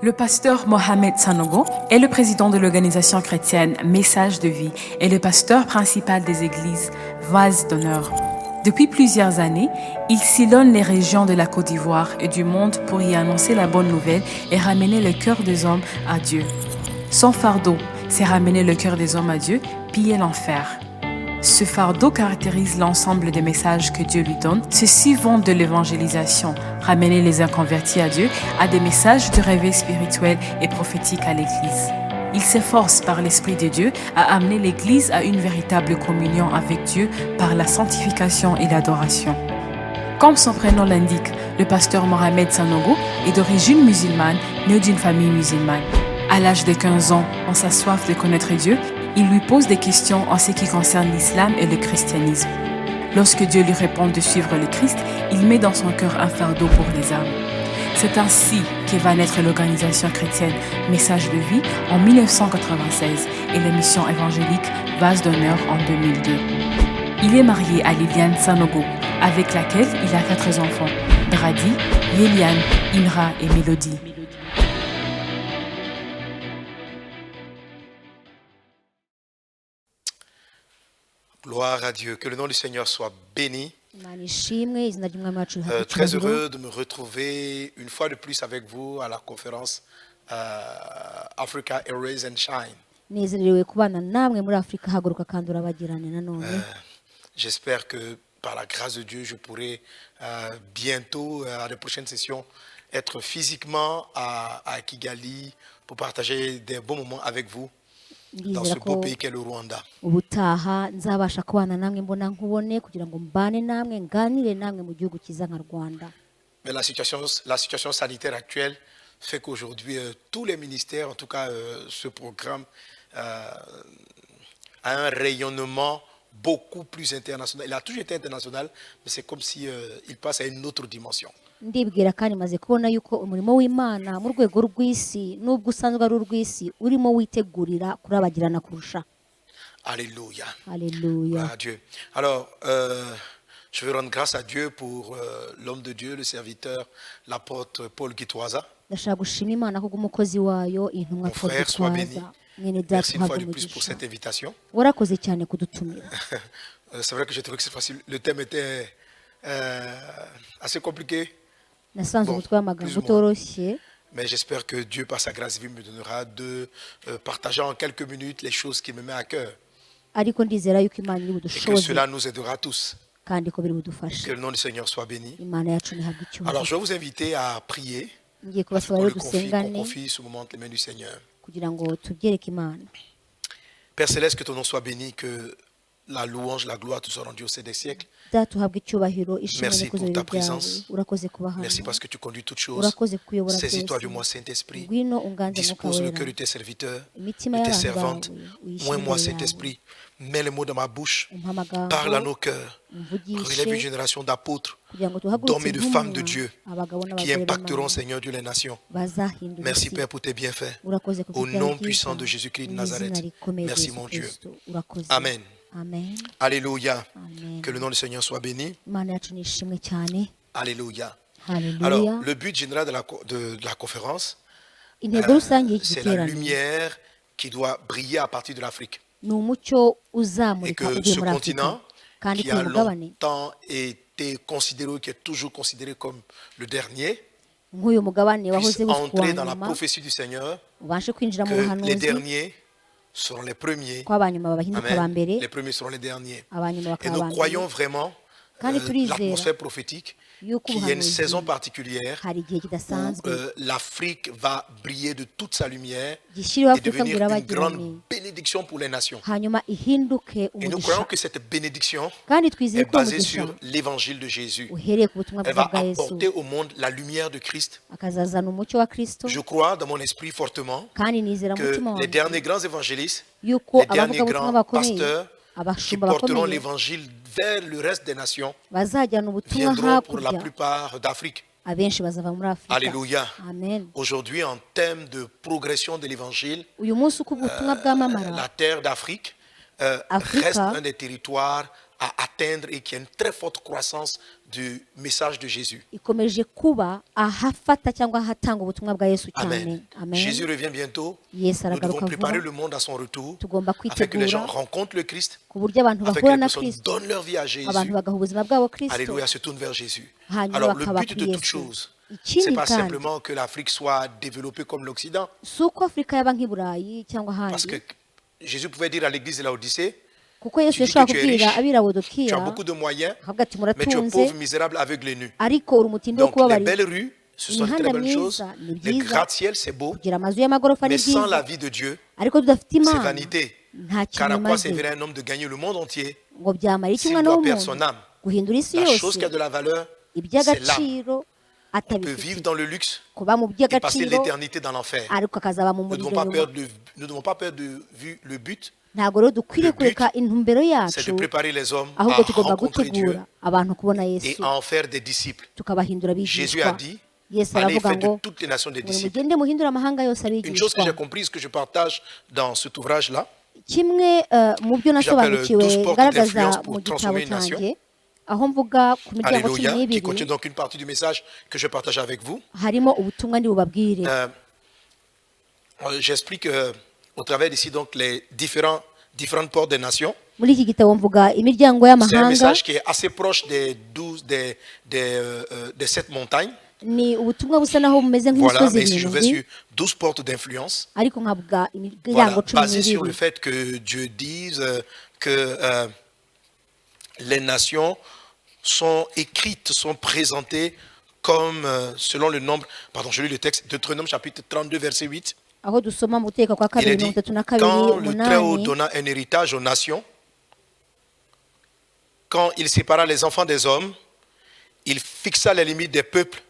Le pasteur Mohamed Sanogo est le président de l'organisation chrétienne Message de vie et le pasteur principal des églises Vase d'honneur. Depuis plusieurs années, il sillonne les régions de la Côte d'Ivoire et du monde pour y annoncer la bonne nouvelle et ramener le cœur des hommes à Dieu. Son fardeau, c'est ramener le cœur des hommes à Dieu, piller l'enfer. Ce fardeau caractérise l'ensemble des messages que Dieu lui donne. Ceux-ci vont de l'évangélisation, ramener les inconvertis à Dieu, à des messages de réveil spirituel et prophétique à l'Église. Il s'efforce par l'Esprit de Dieu à amener l'Église à une véritable communion avec Dieu par la sanctification et l'adoration. Comme son prénom l'indique, le pasteur Mohamed Sanogo est d'origine musulmane, né d'une famille musulmane. À l'âge de 15 ans, en sa soif de connaître Dieu, il lui pose des questions en ce qui concerne l'islam et le christianisme. Lorsque Dieu lui répond de suivre le Christ, il met dans son cœur un fardeau pour les âmes. C'est ainsi que va naître l'organisation chrétienne Message de vie en 1996 et la mission évangélique Vase d'honneur en 2002. Il est marié à Liliane Sanogo, avec laquelle il a 4 enfants, Brady, Liliane, Imra et Mélodie. Gloire à Dieu, que le nom du Seigneur soit béni. Très heureux de me retrouver une fois de plus avec vous à la conférence Africa Arise and Shine. J'espère que par la grâce de Dieu, je pourrai bientôt, à la prochaine session, être physiquement à Kigali pour partager des bons moments avec vous. Dans ce beau pays qu'est le Rwanda. Mais la situation sanitaire actuelle fait qu'aujourd'hui, tous les ministères, en tout cas ce programme, a un rayonnement beaucoup plus international. Il a toujours été international, mais c'est comme si il passe à une autre dimension. Ndibwira kandi maze kubona yuko umurimo w'Imana mu rwego rw'isi n'ubwo usanzwe ari urw'isi urimo witegurira kurabagirana kurusha. Alléluia. Alléluia. Dieu. Alors, je veux rendre grâce à Dieu pour l'homme de Dieu, le serviteur, l'apôtre Paul Gitwaza. Ndashaka gushima Imana ko umukozi wayo intumwa Paul Gitwaza. Merci une fois de plus pour cette invitation. Warakoze cyane kudutumira. C'est vrai que j'ai trouvé que cette fois-ci le thème était assez compliqué. Mais j'espère que Dieu, par sa grâce divine, me donnera de partager en quelques minutes les choses qui me mettent à cœur. Et que cela nous aidera tous. Que le nom du Seigneur soit béni. Alors, je vais vous inviter à prier. Qu'on confie ce moment entre les mains du Seigneur. Père Céleste, que ton nom soit béni, que la louange, la gloire, tout soit rendu au sein des siècles. Merci pour ta présence. Merci parce que tu conduis toutes choses. Saisis-toi de moi, Saint-Esprit. Dispose le cœur de tes serviteurs, de tes servantes. Oins-moi, Saint-Esprit. Mets les mots dans ma bouche. Parle à nos cœurs. Relève une génération d'apôtres, d'hommes et de femmes de Dieu qui impacteront, Seigneur Dieu, les nations. Merci, Père, pour tes bienfaits. Au nom puissant de Jésus-Christ de Nazareth. Merci, mon Dieu. Amen. Amen. Alléluia. Amen. Que le nom du Seigneur soit béni. Alléluia. Alléluia. Alors, le but général de la conférence, c'est la lumière qui doit briller à partir de l'Afrique. Et que ce continent, qui a longtemps été considéré, qui est toujours considéré comme le dernier, puisse entrer dans la prophétie du Seigneur, que les derniers seront les premiers. Amen. Les premiers seront les derniers. Et nous croyons vraiment l'atmosphère prophétique qu'il y a une saison particulière où l'Afrique va briller de toute sa lumière et devenir une grande bénédiction pour les nations. Et nous croyons que cette bénédiction est basée sur l'évangile de Jésus. Elle va apporter au monde la lumière de Christ. Je crois dans mon esprit fortement que les derniers grands évangélistes, les derniers grands pasteurs qui porteront l'évangile vers le reste des nations viendront pour la plupart d'Afrique. Alléluia. Aujourd'hui, en termes de progression de l'évangile, la terre d'Afrique reste un des territoires à atteindre et qu'il y a une très forte croissance du message de Jésus. Amen. Jésus revient bientôt. Nous devons préparer le monde à son retour afin que les gens rencontrent le Christ, afin que les personnes donnent leur vie à Jésus. Alléluia, se tournent vers Jésus. Alors le but de toute chose, ce n'est pas simplement que l'Afrique soit développée comme l'Occident. Parce que Jésus pouvait dire à l'église de Laodicée, tu dis que tu es riche, tu as beaucoup de moyens, mais tu es pauvre, misérable, aveugle et nu. Donc les belles rues, ce sont de très belles choses. Les gratte-ciel, c'est beau. Mais sans la vie de Dieu, c'est vanité. Car à quoi servirait un homme de gagner le monde entier s'il doit perdre son âme? La chose qui a de la valeur, c'est l'âme. On peut vivre dans le luxe et passer l'éternité dans l'enfer. Nous ne devons pas perdre de vue le but. Le but, c'est de préparer les hommes à rencontrer Dieu et à en faire des disciples. Jésus a dit, allez faire de toutes les nations des disciples. Une chose que j'ai comprise, que je partage dans cet ouvrage-là, j'appelle 12 portes d'influence pour transformer une nation. Alléluia, qui contient donc une partie du message que je partage avec vous. J'explique au travers d'ici donc les différentes portes des nations. C'est un message qui est assez proche des 7 montagnes. Voilà, mais si je vais sur 12 portes d'influence, voilà, basé sur le fait que Dieu dise que les nations sont écrites, sont présentées comme selon le nombre, pardon, je lis le texte, Deutéronome chapitre 32, verset 8. Il est dit, quand le Très-Haut donna un héritage aux nations, quand il sépara les enfants des hommes, il fixa les limites des peuples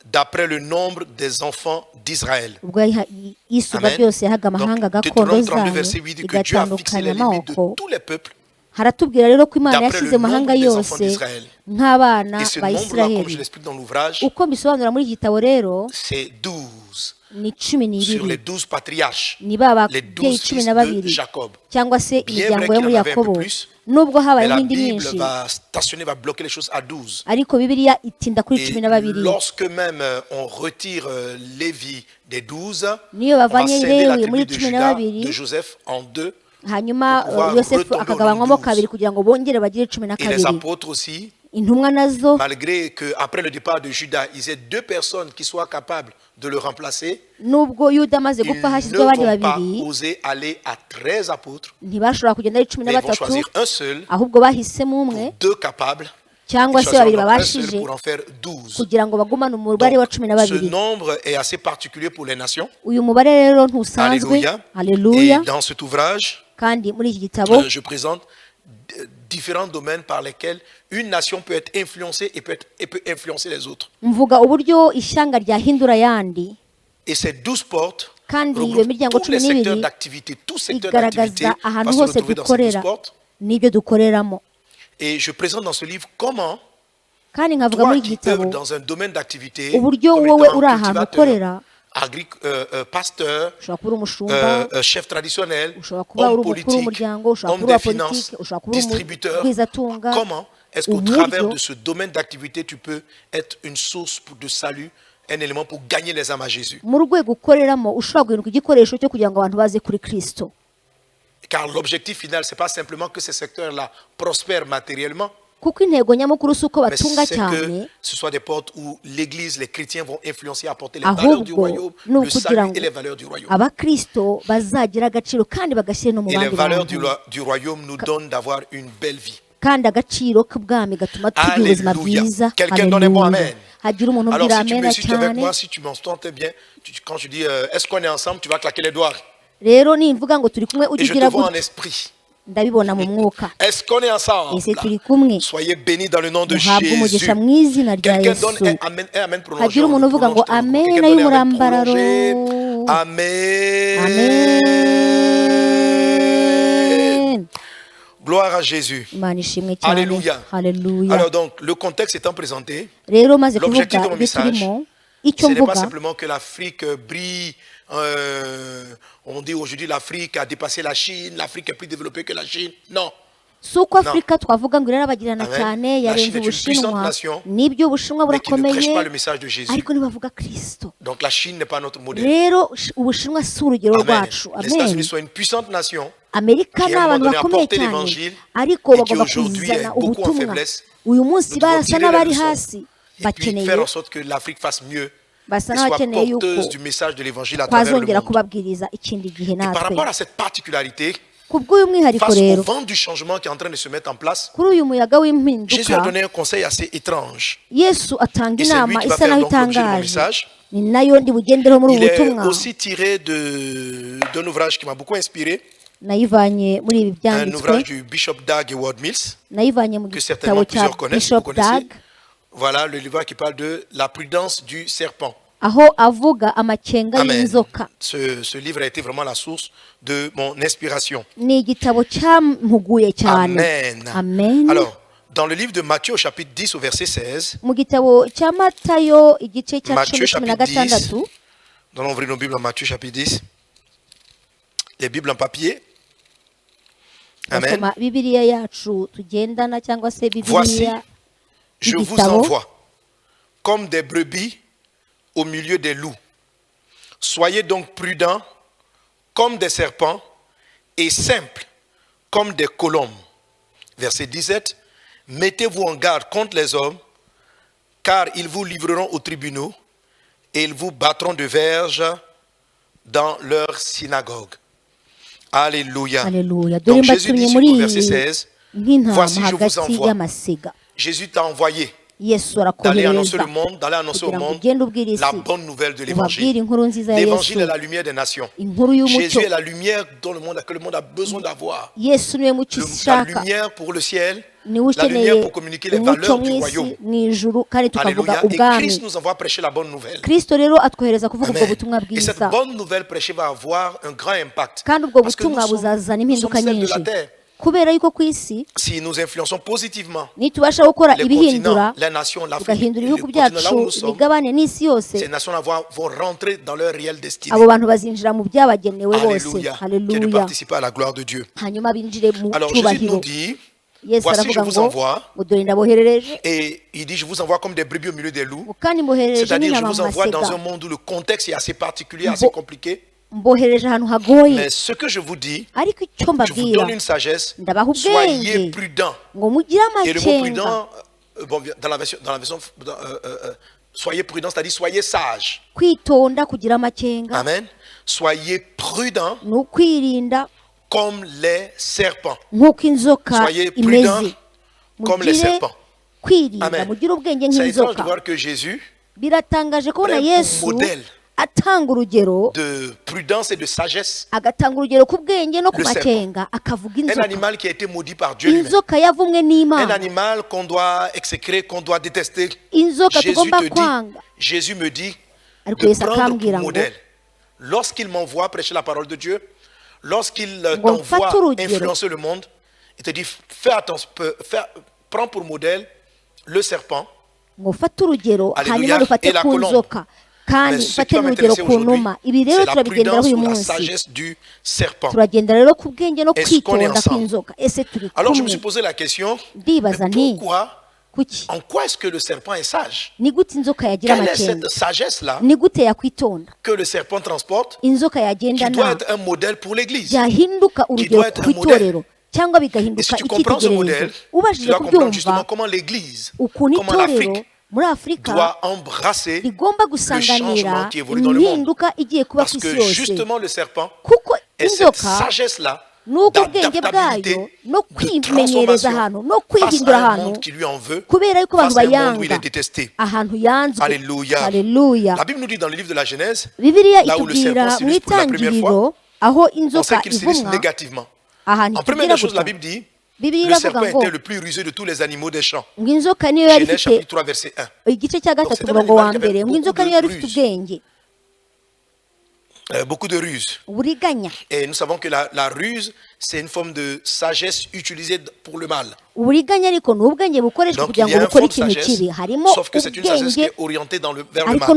d'après le nombre des enfants d'Israël. Amen. Donc, Deutéronome 32, verset 8 dit que Dieu a fixé les limites de tous les peuples haratubwira rero ko Imana d'après yashyize le mu mahanga nombre des yose enfants d'Israël. nk'abana Et ce ba nombre-là, comme je Isiraheli. l'explique dans l'ouvrage, Uko mbisobanura muri iki gitabo rero c'est 12. ni 12 Sur les 12 patriarches, ni ba les babyeyi 12 fils 12 de Jacob. cyangwa se Bien vrai imiryango yo qu'il y muri en avait un peu Yakobo plus, nubwo mais habayeho la indi Bible myinshi va stationner, va bloquer les choses à 12. ariko Bibiliya itinda kuri Et 12 lorsque même on retire Lévi des 12, niyo on va bavanye scinder la Lewi tribu muri de Juda, 12 de Joseph en deux. hanyuma pour pouvoir Yosefu retomber akagabanywamo aux 12. kabiri kugira ngo bongere bagire Et les 12 apôtres aussi, intumwa nazo malgré qu'après le départ de Judas, ils aient deux personnes qui soient capables de le remplacer, nubwo Yuda amaze ils gupfa ne hashyizweho abandi vont pas babiri oser aller à 13 apôtres, ntibashobora kugenda ari 13 mais ils vont choisir un seul, ahubwo bahisemo umwe deux capables, cyangwa ils se babiri choisiront un seul babashije pour en faire 12. kugira ngo bagumane umubare wa Donc, 12 ce nombre est assez particulier pour les nations. uyu mubare rero ntusanzwe Alléluia. haleluya Et dans cet ouvrage, kandi muri iki gitabo je présente différents domaines par lesquels une nation peut être influencée et peut influencer les autres. mvuga uburyo ishyanga ryahindura yandi Et ces 12 portes kandi iyo regroupent miryango tous les 12 secteurs d'activité. Tous secteurs d'activité igaragaza va ahantu se hose retrouver dans ces 12 dukorera portes. n'ibyo dukoreramo Et je présente dans ce livre comment kandi nkavuga toi muri iki qui gitabo œuvres dans un domaine d'activité, uburyo comme wowe étant uri ahantu cultivateur, ukorera pasteur, ushobora kuba uri umushumba chef traditionnel, ushobora kuba uri homme umukuru politique, w'umuryango ushobora homme kuba uri des uwa finances, politiki ushobora kuba uri distributeur. umugwizatunga Comment est-ce qu'au uburyo travers de ce domaine d'activité, tu peux être une source de salut, un élément pour gagner les âmes à Jésus? mu rwego ukoreramo ushobora guhinduka igikoresho cyo kugira ngo abantu baze kuri Kristo. Car l'objectif final, ce n'est pas simplement que ces secteurs-là prospèrent matériellement, kuko intego nyamukuru si uko mais batunga c'est cyane que ce soit des portes où l'Église, les chrétiens vont influencer, apporter les valeurs du ahubwo royaume, ni le ukugira salut ngo et les valeurs du royaume. abakristo bazagira agaciro kandi bagashyira no mu Et les bandi valeurs bantu du royaume nous donnent d'avoir une belle vie. kandi agaciro k'ubwami gatuma tugira ubuzima Alléluia. bwiza. Quelqu'un donne moi Haleluya. amen. hagira umuntu Alors umbwira si tu amena me suis avec cyane. moi, si tu m'entends bien, quand je dis est-ce qu'on est ensemble, tu vas claquer les doigts. rero nimvuga ngo turi kumwe Et ujye je te ugira vois en gutya esprit. ndabibona mu mwuka. Est-ce qu'on est ensemble? ese turi kumwe Soyez bénis dans le nom de muhabwe Jésus. umugisha mu izina rya Quelqu'un donne Yesu. un amen, prolongé. hagira umuntu uvuga ngo amena y'umurambararo. Amen. Amen. Gloire à Jésus. Imana ishimwe cyane. Alléluia. Haleluya. Alors donc, le contexte étant présenté, rero maze l'objectif kuvuga de mon ibyo message, turimo ce icyo n'est pas mvuga simplement que l'Afrique brille. On dit aujourd'hui l'Afrique a dépassé la Chine, l'Afrique est plus développée que la Chine. Non. si uko afurika twavuga ngo irarabagirana cyane yarenze ubushinwa nibyo ubushinwa burakomeye ariko ntibavuga kristo rero ubushinwa si urugero rwacu amerika ni abantu bakomeye cyane ariko bagomba kuzana ubutumwa uyu munsi barasa n'abari hasi bakeneye basa n'abakeneye yuko twazongera kubabwiriza ikindi gihe natwe kubw'uyu mwihariko rero kuri uyu muyaga w'impinduka yesu atanga inama isa naho itangaje ni nayo ndi bugendereho muri ubu butumwa nayivanye muri ibi byanditswe nayivanye mu gitabo cya Bishop Dag. Voilà le livre qui parle de la prudence du serpent. Aho avuga amakenga y'inzoka. Ce livre a été vraiment la source de mon inspiration. Ni igitabo cyampuguye cyane. Amen. Amen. Alors, dans le livre de Matthieu au chapitre 10 au verset 16. Mu gitabo cya Matayo igice cya 16. Nous allons ouvrir nos Bibles en Matthieu chapitre 10. Les Bibles en papier. Amen. Bibiliya yacu tugendana cyangwa se Bibiliya. Je vous envoie comme des brebis au milieu des loups. Soyez donc prudents comme des serpents et simples comme des colombes. Verset 17. Mettez-vous en garde contre les hommes, car ils vous livreront aux tribunaux et ils vous battront de verge dans leur synagogue. Alléluia. Alléluia. Donc Jésus dit au verset 16, voici je vous envoie. Jésus t'a envoyé d'aller annoncer le monde, d'aller annoncer au monde la bonne nouvelle de l'évangile. L'évangile est la lumière des nations. Jésus est la lumière dont que le monde a besoin d'avoir. La lumière pour le ciel, la lumière pour communiquer les valeurs du royaume. Alléluia. Et Christ nous envoie prêcher la bonne nouvelle. Amen. Et cette bonne nouvelle prêchée va avoir un grand impact. Parce que nous sommes celles de la terre. Si nous influençons positivement les continents, les nations, l'Afrique, le continent là où nous sommes, ces nations-là vont rentrer dans leur réelle destinée. Alléluia. Qui de participer à la gloire de Dieu. Alors Jésus nous dit, voici je vous envoie, et il dit je vous envoie comme des brebis au milieu des loups, c'est-à-dire je vous envoie dans un monde où le contexte est assez particulier, assez compliqué. Mais ce que je vous dis, je vous donne une sagesse. Soyez prudents. Et le mot prudent, bon, dans la version soyez prudents, c'est-à-dire soyez sages. Amen. Soyez prudents comme les serpents. Soyez prudents comme les serpents. Amen. C'est étrange de voir que Jésus prend pour modèle de prudence et de sagesse le serpent. Un animal qui a été maudit par Dieu lui-même. Un animal qu'on doit exécrer, qu'on doit détester. Jésus me dit de prendre pour modèle. Lorsqu'il m'envoie prêcher la parole de Dieu, lorsqu'il t'envoie influencer le monde, il te dit fais attention, prends pour modèle le serpent. Alléluia. Et la colombe. Mais ce qui va m'intéresser aujourd'hui, c'est la prudence ou la sagesse du serpent. Est-ce qu'on est ensemble? Alors je me suis posé la question, pourquoi, en quoi est-ce que le serpent est sage? Quelle est cette sagesse-là que le serpent transporte, qui doit être un modèle pour l'Église, qui doit être un modèle? Et si tu comprends ce modèle, tu dois comprendre justement comment l'Église, comment l'Afrique doit embrasser le changement qui évolue dans le monde. Parce que justement le serpent est cette sagesse-là d'adaptabilité, de transformation face à un monde qui lui en veut, face à un monde où il est détesté. Alléluia. La Bible nous dit dans le livre de la Genèse, là où le serpent s'illustre pour la première fois, on sait qu'il s'illustre négativement. En première chose, la Bible dit, le serpent était le plus rusé de tous les animaux des champs. Genèse chapitre 3 verset 1. Donc c'est un animal qui avait beaucoup de ruses. Et nous savons que la ruse, c'est une forme de sagesse utilisée pour le mal. Donc il y a un fond de sagesse, sauf que c'est une sagesse qui est orientée vers le mal.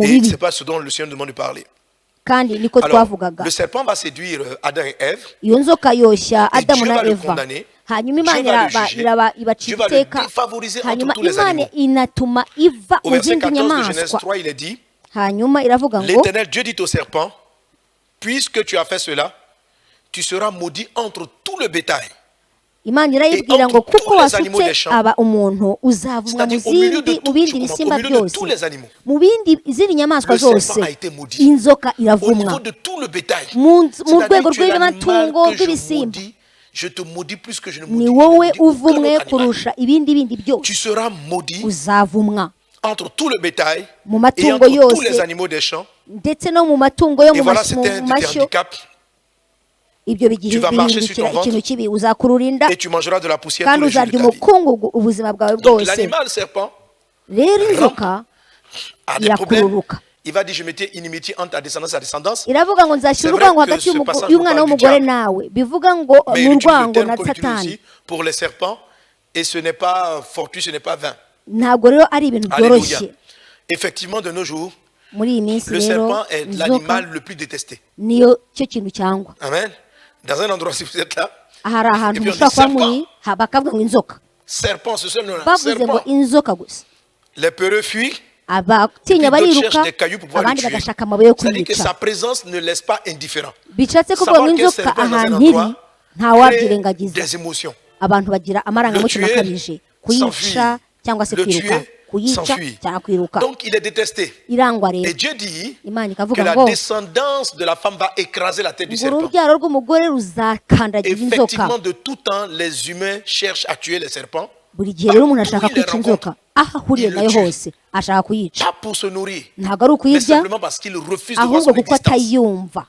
Et ce n'est pas ce dont le Seigneur nous demande de parler. Alors, le serpent va séduire Adam et Ève. Et Dieu va le condamner. Dieu va le juger. Dieu va le défavoriser entre tous les animaux. Au verset 14 de Genèse 3, il est dit, l'Éternel Dieu dit au serpent, puisque tu as fait cela, tu seras maudit entre tout le bétail. Imana irayibwira ngo kuko wasutse aba umuntu uzavumwa mu bindi bisimba byose mu bindi izindi nyamaswa zose inzoka iravumwa mu rwego rw'amatungo bw'ibisimba ni wowe uvumwe kurusha ibindi byose uzavumwa mu matungo yose ndetse no mu matungo yo mu mashyo. Tu vas marcher sur ton ventre et tu mangeras de la poussière tous les jours de ta vie. Donc l'animal serpent a des problèmes. Il va dire, je mettais inimitié entre ta descendance et ta descendance. C'est vrai que ce passage nous parle du diable. Mais il utilise le terme qu'on utilise aussi pour les serpents et ce n'est pas fortuit, ce n'est pas vain. Alléluia. Effectivement, de nos jours, le serpent est l'animal le plus détesté. Amen. Dans un endroit, si vous êtes là, et puis on dit serpent, ce seul nom là, serpent. Les peureux fuient, et puis d'autres cherchent des cailloux pour pouvoir le tuer. C'est-à-dire que sa présence ne laisse pas indifférent. Savoir qu'un serpent dans un endroit crée des émotions. Le tuer, s'enfuir. Le tuer, s'enfuir. Donc il est détesté. Et Dieu dit que la descendance de la femme va écraser la tête du serpent. Effectivement, de tout temps, les humains cherchent à tuer les serpents. Ils les rencontrent. Ils le tuent. Pas pour se nourrir, mais simplement parce qu'ils refusent de voir son existence.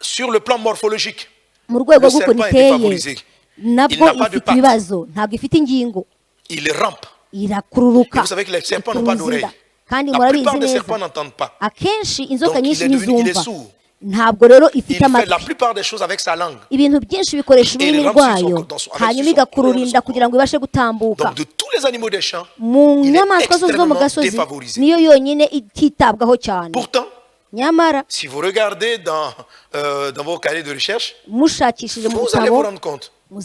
Sur le plan morphologique, le serpent est défavorisé. Il n'a pas de pattes. Il rampe. Et vous savez que les serpents n'ont pas d'oreilles. La plupart des serpents n'entendent pas. Donc il est sourd. Il fait la plupart des choses avec sa langue. Et il rampe dans son Donc de tous les animaux des champs, il est extrêmement défavorisé. Pourtant, si vous regardez dans vos cahiers de recherche, vous allez vous rendre compte que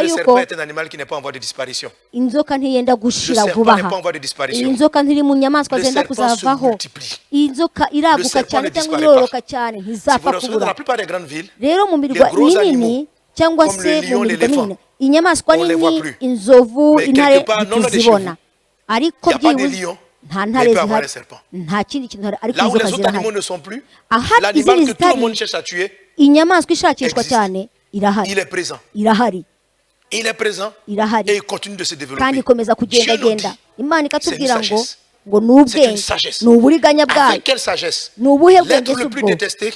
le serpent est un animal qui n'est pas en voie de disparition. Le serpent n'est pas en voie de disparition. Le serpent se multiplie. Le serpent ne disparaît pas. Si vous regardez dans la plupart des grandes villes, les gros animaux, comme le lion, l'éléphant, on ne les voit plus. Mais quelque part, non loin de chez vous, il n'y a pas de lion. Mais il peut avoir un serpent. Là où les autres animaux ne sont plus, l'animal que tout le monde cherche à tuer existe. Il est présent. Il est présent et il continue de se développer. Dieu nous dit, c'est une sagesse. C'est une sagesse. Avec quelle sagesse? L'être le plus détesté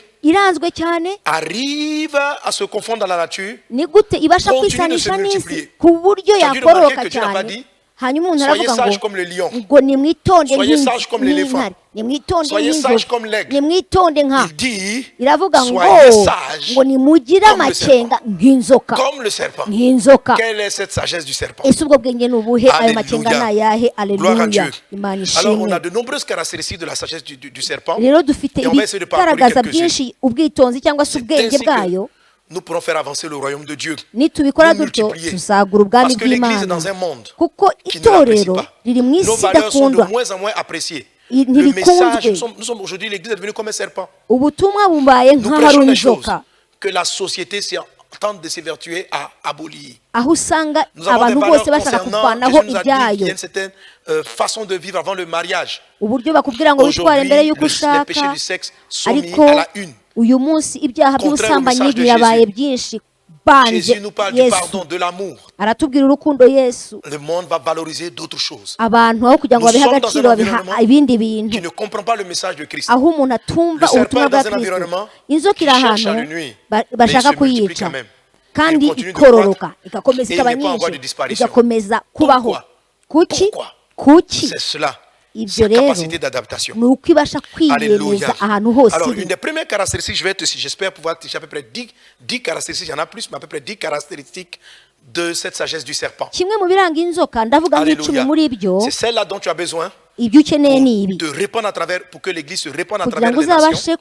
arrive à se confondre dans la nature, continue de se multiplier. Tu as dû remarquer que Dieu n'a pas dit soyez sages comme le lion, soyez sages comme l'éléphant, soyez sages comme l'aigle. Il dit soyez sages comme le serpent. Quelle est cette sagesse du serpent? Alléluia. Gloire à Dieu. Alors on a de nombreuses caractéristiques de la sagesse du serpent et on va essayer de parcourir quelques-unes. Nous pourrons faire avancer le royaume de Dieu. Nous multiplier. Parce que l'Église est dans un monde qui ne l'apprécie pas. Nos valeurs sont de moins en moins appréciées. Le message, nous sommes aujourd'hui, l'Église est devenue comme un serpent. Nous prêchons des choses que la société tente de s'évertuer à abolir. Nous avons des valeurs concernant, Jésus nous a dit qu'il y a une certaine façon de vivre avant le mariage. Aujourd'hui, les péchés du sexe sont mis à la une. Jésus nous parle du pardon, de l'amour. Le monde va valoriser d'autres choses. Nous sommes dans un environnement qui ne comprend pas le message de Christ. Le serpent est dans un environnement qui cherche à le nuire, mais il se multiplie quand même. Il continue de croître et il n'est pas en voie de disparition. Pourquoi? C'est cela. Sa capacité d'adaptation. Alléluia. Alors, une des premières caractéristiques, j'espère pouvoir toucher à peu près 10 caractéristiques, il y en a plus, mais à peu près 10 caractéristiques de cette sagesse du serpent. Alléluia. C'est celle-là dont tu as besoin de répandre à travers, pour que l'Église se répande à travers les nations,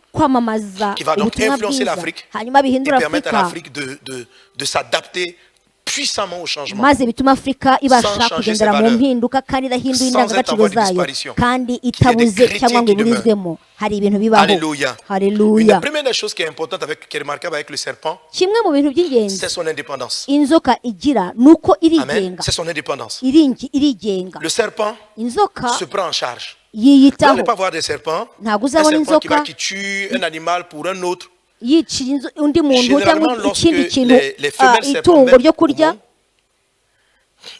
qui va donc influencer l'Afrique et permettre à l'Afrique de s'adapter puissamment au changement, sans changer ses valeurs, sans être en voie de disparition, qu'il y ait des chrétiens qui demeurent. Alléluia. Une première des choses qui est importante, qui est remarquable avec le serpent, c'est son indépendance. Amen. C'est son indépendance. Le serpent se prend en charge. Vous n'allez pas voir des serpents, un serpent qui tue un animal pour un autre. Généralement, lorsque les femelles serpents mettent au monde,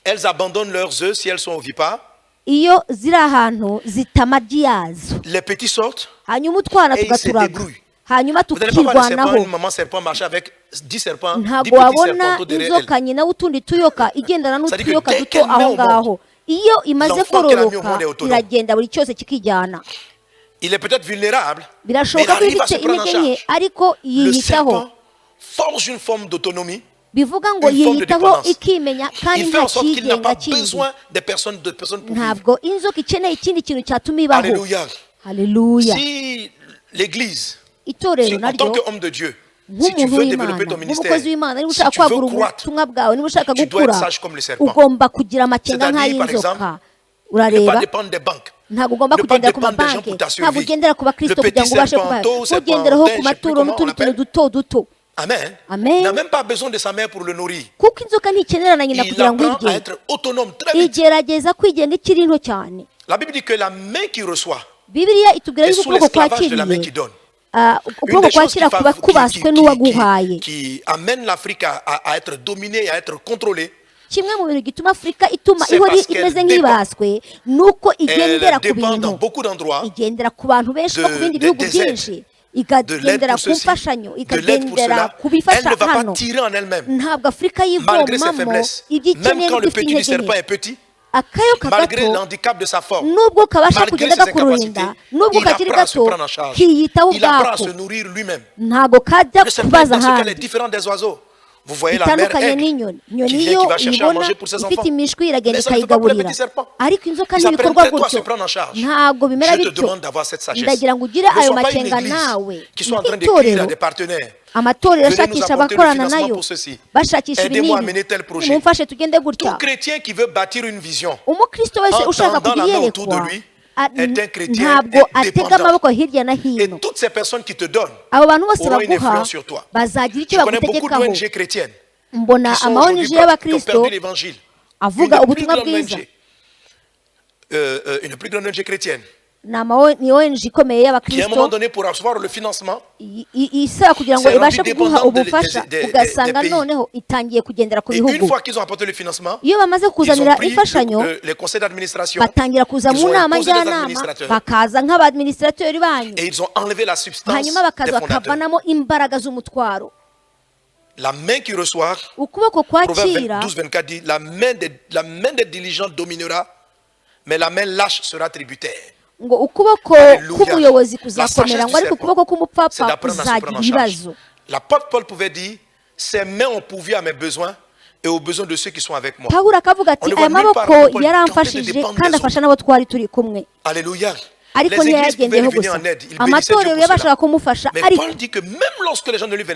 elles abandonnent leurs œufs si elles sont ovipares. Les petits sortent et ils se débrouillent. Vous n'allez pas voir des serpents, une maman serpent marcher avec 10 serpents, 10 petits serpents derrière elle. C'est-à-dire que dès qu'elle met au monde, l'enfant qu'elle a mis au monde est autonome. Il est peut-être vulnérable, mais il arrive à se prendre en charge. Le serpent forge une forme d'autonomie, une forme de dépendance. Il fait en sorte qu'il n'a pas besoin de personnes pour vivre. Alléluia. Si l'Église, en tant qu'homme de Dieu, si tu veux développer ton ministère, si tu veux croître, tu dois être sage comme le serpent. C'est-à-dire, par exemple, ne pas dépendre des banques. Ne pas dépendre des gens pour ta survie. Le petit serpent, tôt, serpent, je ne sais plus comment on l'appelle. Amen. N'a même pas besoin de sa mère pour le nourrir. Il apprend à être autonome très vite. La Bible dit que la main qui reçoit est sous l'esclavage de la main qui donne. Une des choses qui amène l'Afrique à être dominée et à être contrôlée, kimwe mu bintu gituma Afrika ituma ihora imeze nk'ibaswe nuko igendera ku bintu, igendera ku bantu benshi no ku bindi bihugu byinshi, ikagendera ku mfashanyo, ikagendera ku bifasha hano. Ntabwo Afrika yivomamo ibyikeneye bifite intege. Akayo kagato nubwo kabasha kugenda gakururinda, nubwo kakiri gato kiyitaho ubwako, ntabwo kajya kubaza ahandi. Vous voyez la mère aigle qui vient, qui va chercher à manger pour ses enfants. Mais ça ne fait pas pour les petits serpents. Ils apprennent très tôt à se prendre en charge. Je te demande d'avoir cette sagesse. Ne sois pas une église qui soit en train d'écrire à des partenaires. Venez nous apporter le financement pour ceci. Aidez-moi à mener tel projet. Tout chrétien qui veut bâtir une vision, en tendant la main autour de lui, est un chrétien indépendant. Et toutes ces personnes qui te donnent auront une influence sur toi. Je connais beaucoup d'ONG chrétiennes qui sont aujourd'hui qui ont perdu l'évangile. Une plus grande ONG chrétienne qui à un moment donné pour recevoir le financement s'est rendue dépendante des pays. Et une fois qu'ils ont apporté le financement, ils ont pris les conseils d'administration, ils ont imposé des administrateurs et ils ont enlevé la substance des fondateurs. La main qui reçoit, Proverbe 12-24 dit, la main des diligents dominera, mais la main lâche sera tributaire. Ngo ukuboko k'umuyobozi kuzakomera ngo ariko ukuboko k'umupfapfa kuzagira ibibazo. L'apôtre Paul pouvait dire, ses mains ont pourvu à mes besoins et aux besoins de ceux qui sont avec moi. Pawulo akavuga ati aya maboko yaramfashije kandi afasha n'abo twari turi kumwe. Alléluia. Ariko ntiyagendeho gusa, amatorero yabashaga kumufasha, ariko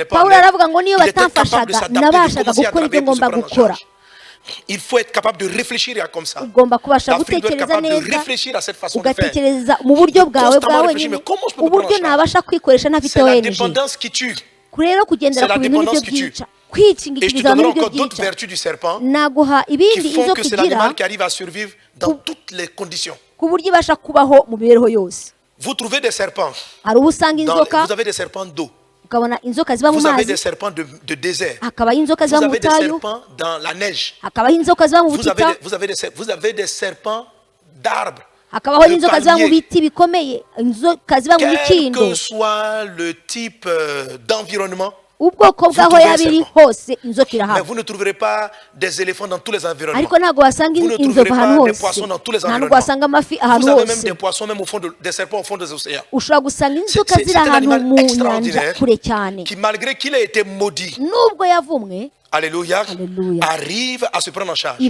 Pawulo aravuga ngo niyo batamfashaga nabashaga gukora ibyo ngomba gukora. Il faut être capable de réfléchir comme ça. L'Afrique doit être capable de réfléchir à cette façon de faire. C'est la dépendance qui tue. C'est la dépendance qui tue. Et je te donnerai encore d'autres vertus du serpent qui font que c'est l'animal qui arrive à survivre dans toutes les conditions. Vous trouvez des serpents. Vous avez des serpents d'eau. Vous avez des serpents de désert. Vous avez des serpents dans la neige. Vous avez des serpents d'arbres. Quel que soit le type d'environnement, mais vous ne trouverez pas des éléphants dans tous les environnements. Vous ne trouverez pas des poissons dans tous les environnements. Vous avez même des poissons, même des serpents au fond des océans. C'est un animal extraordinaire qui, malgré qu'il ait été maudit, Alléluia. Arrive à se prendre en charge. Et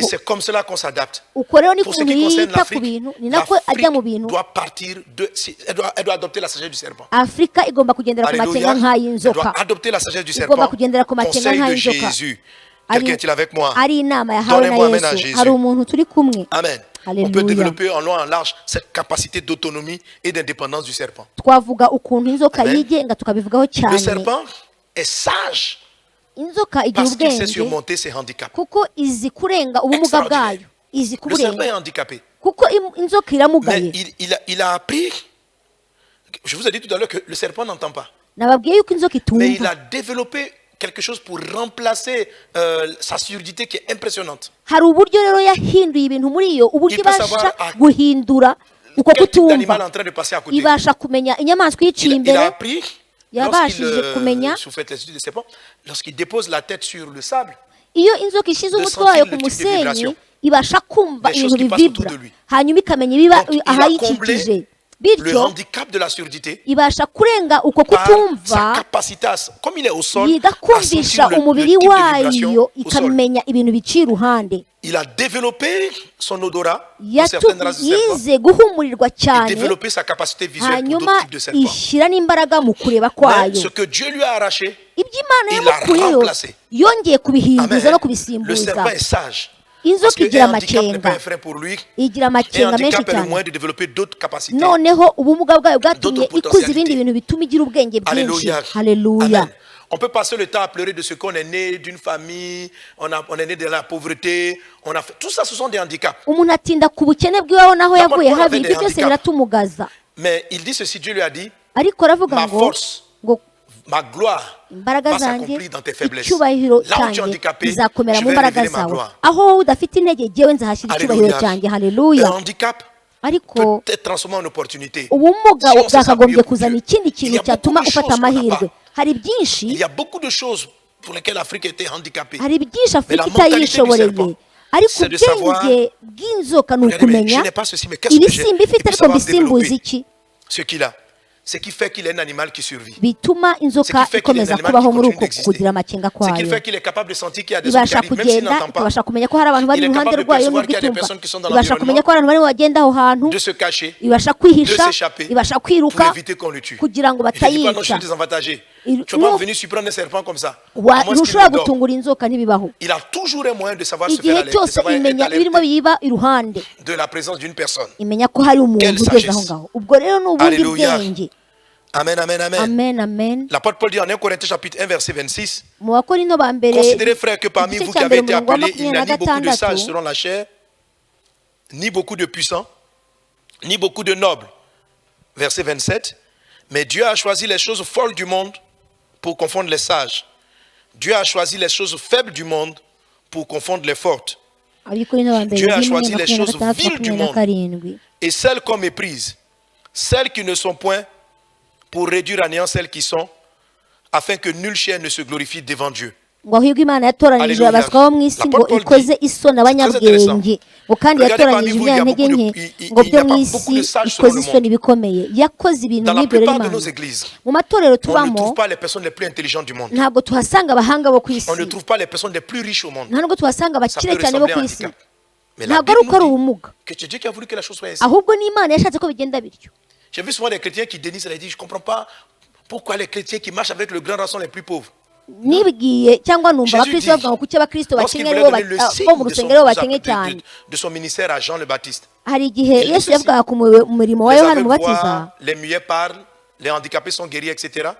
c'est comme cela qu'on s'adapte. Pour ce qui concerne l'Afrique, l'Afrique doit partir elle doit adopter la sagesse du serpent. Alléluia. Elle doit adopter la sagesse du serpent. Conseil de Jésus. Quelqu'un est-il avec moi? Donnez-moi amen à Jésus. Amen. Alléluia. On peut développer en long et en large cette capacité d'autonomie et d'indépendance du serpent. Le serpent est sage parce qu'il sait surmonter ses handicaps. Le serpent est handicapé. Mais il a appris. Je vous ai dit tout à l'heure que le serpent n'entend pas. Mais il a développé quelque chose pour remplacer sa surdité qui est impressionnante. Il peut savoir quel type d'animal est en train de passer à côté. Il a appris, lorsqu'il souffle les serpents, lorsqu'il dépose la tête sur le sable, de sentir le type de vibration, des choses qui passent autour de lui. Donc, il a comblé le handicap de la surdité par sa capacité, comme il est au sol, à sentir le type de vibration au sol. Il a développé son odorat pour certaines races de serpents et développé sa capacité visuelle pour d'autres types de serpents. Mais ce que Dieu lui a arraché, il l'a remplacé. Amen. Le serpent est sage. Parce qu'un handicap n'est pas un frein pour lui. Un handicap est le moyen de développer d'autres capacités, d'autres potentialités. Alléluia. Amen. On peut passer le temps à pleurer de ce qu'on est né d'une famille, on est né de la pauvreté, tout ça, ce sont des handicaps. Mais il dit ceci, Dieu lui a dit, ma force, ma gloire va s'accomplir dans tes faiblesses. Là où tu es handicapé, je vais révéler ma gloire. Alléluia. Le handicap peut être transformé en opportunité. Il y a beaucoup de choses pour lesquelles l'Afrique était handicapée. Mais la mentalité du serpent, c'est de savoir, regardez, je n'ai pas ceci, mais qu'est-ce que j'ai? Il peut savoir développer ce qu'il a. Ce qui fait qu'il est un animal qui survit. Ce qui fait qu'il est un animal qui continue d'exister. Ce qui fait qu'il est capable de sentir qu'il y a des gens qui arrivent, même s'il n'entend pas. Il est capable de percevoir qu'il y a des personnes qui sont dans l'environnement, de se cacher, de s'échapper pour éviter qu'on le tue. Il ne dit pas non, je suis désavantagé. Tu ne peux pas venir surprendre un serpent comme ça. Il a toujours un moyen de savoir se faire alerter, de savoir être alerté de la présence d'une personne. Quelle sagesse. Alléluia. Amen, amen, amen. Amen, amen. L'apôtre Paul dit en 1 Corinthiens chapitre 1 verset 26, considérez frères que parmi vous qui avez été appelés, il n'y a ni beaucoup de sages selon la chair, ni beaucoup de puissants, ni beaucoup de nobles. Verset 27, mais Dieu a choisi les choses folles du monde pour confondre les sages. Dieu a choisi les choses faibles du monde pour confondre les fortes. Dieu a choisi les choses viles du monde et celles qu'on méprise, celles qui ne sont point, pour réduire à néant celles qui sont, afin que nulle chair ne se glorifie devant Dieu. Alléluia. La parole dit, c'est très intéressant. Regardez parmi vous, il n'y a pas beaucoup de sages selon le monde. Dans la plupart de nos églises, on ne trouve pas les personnes les plus intelligentes du monde. On ne trouve pas les personnes les plus riches au monde. Ça peut ressembler à un handicap. Mais la Bible nous dit que c'est Dieu qui a voulu que la chose soit ainsi. J'ai vu souvent des chrétiens qui dénient ça et disent, je ne comprends pas pourquoi les chrétiens qui marchent avec le grand rang sont les plus pauvres. Jésus dit, lorsqu'il voulait donner le signe de son ministère à Jean le Baptiste, il dit ceci, les aveugles voient, les muets parlent, les handicapés sont guéris, etc.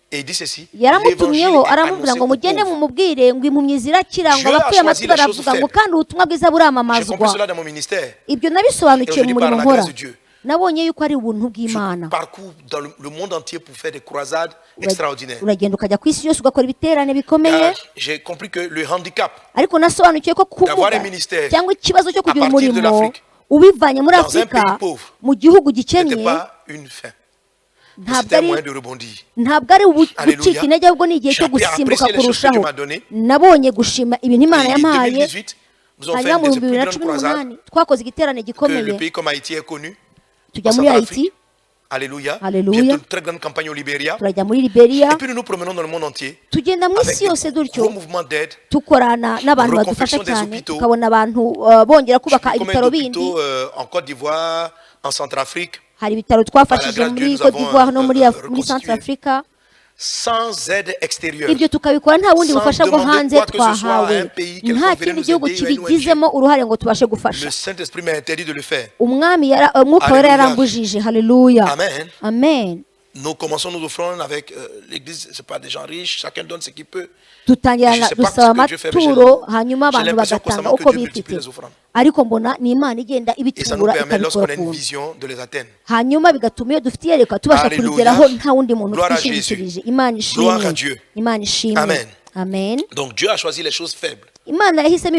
Et il dit ceci, l'évangile est annoncé aux pauvres. Dieu a choisi les choses faibles. J'ai compris cela dans mon ministère. Et aujourd'hui, par la grâce de Dieu, je parcours dans le monde entier pour faire des croisades extraordinaires. J'ai compris que le handicap d'avoir un ministère à partir de l'Afrique dans un pays pauvre n'était pas une fin. C'était un moyen de rebondir. Alléluia. J'ai appris à apprécier les choses que Dieu m'a données. Et en 2018, nous avons fait une des plus grandes croisades que le pays comme Haïti est connu. tujya muri Haiti Alléluia. Alléluia. Bientôt une très grande campagne au Libéria. Et puis nous nous promenons dans le monde entier avec des gros mouvements d'aide, reconfection des hôpitaux, combien d'hôpitaux en Côte d'Ivoire, en Centrafrique. Sans aide extérieure, sans demander quoi que ce soit à un pays quelconque vienne nous aider, le Saint-Esprit m'a interdit de le faire. Alléluia. Amen. Nous commençons nos offrandes avec l'église, c'est pas des gens riches, chacun donne ce qu'il peut. Je ne sais pas ce que Dieu fait, mais j'ai l'impression constamment que Dieu multiplie les offrandes. Et ça nous permet, lorsqu'on a une vision, de les atteindre. Alléluia. Gloire à Jésus. Gloire à Dieu. Amen. Donc Dieu a choisi les choses faibles pour confondre les fortes.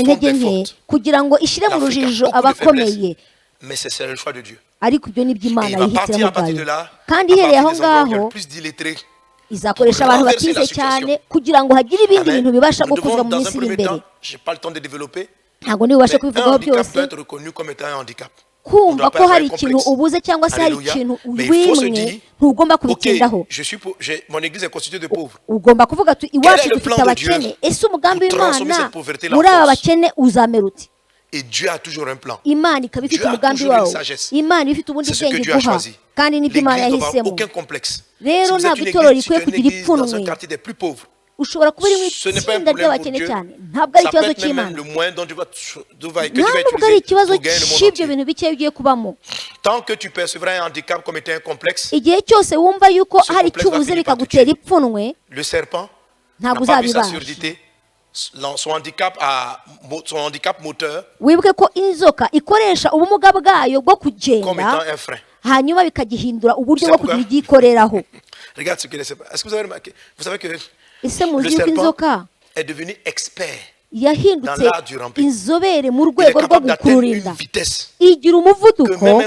L'Afrique a beaucoup de faiblesses, mais c'est le choix de Dieu. Et il va partir à partir de là, à partir des endroits où il y a le plus d'illettrés, izakoresha abantu batize cyane kugira ngo hagire ibindi bintu bibasha gukozwa mu minsi iri imbere. Ntabwo nibasha kubivugaho byose, kumva ko hari ikintu ubuze cyangwa se hari ikintu wimwe ntugomba kubitindaho. Ugomba kuvuga ati iwacu dufite abakene, ese umugambi w'Imana muri aba bakene uzamera uti? Et Dieu a toujours un plan. Dieu a toujours une sagesse. C'est ce que Dieu a choisi. L'église ne doit avoir aucun complexe. Si vous êtes une église dans un quartier des plus pauvres, ce n'est pas un problème pour Dieu. Ça peut être même le moyen dont Dieu va utiliser pour gagner le monde entier. Tant que tu percevras un handicap comme étant un complexe, le serpent n'a pas vu sa surdité, son handicap moteur wibuke ko inzoka ikoresha ubumuga bwayo bwo kugenda hanyuma bikagihindura uburyo bwo kugira igikoreraho. Regarde ce que est-ce que vous avez remarqué? Vous savez que le serpent est devenu expert yahindutse inzobere mu rwego rwo gukururinda, igira umuvuduko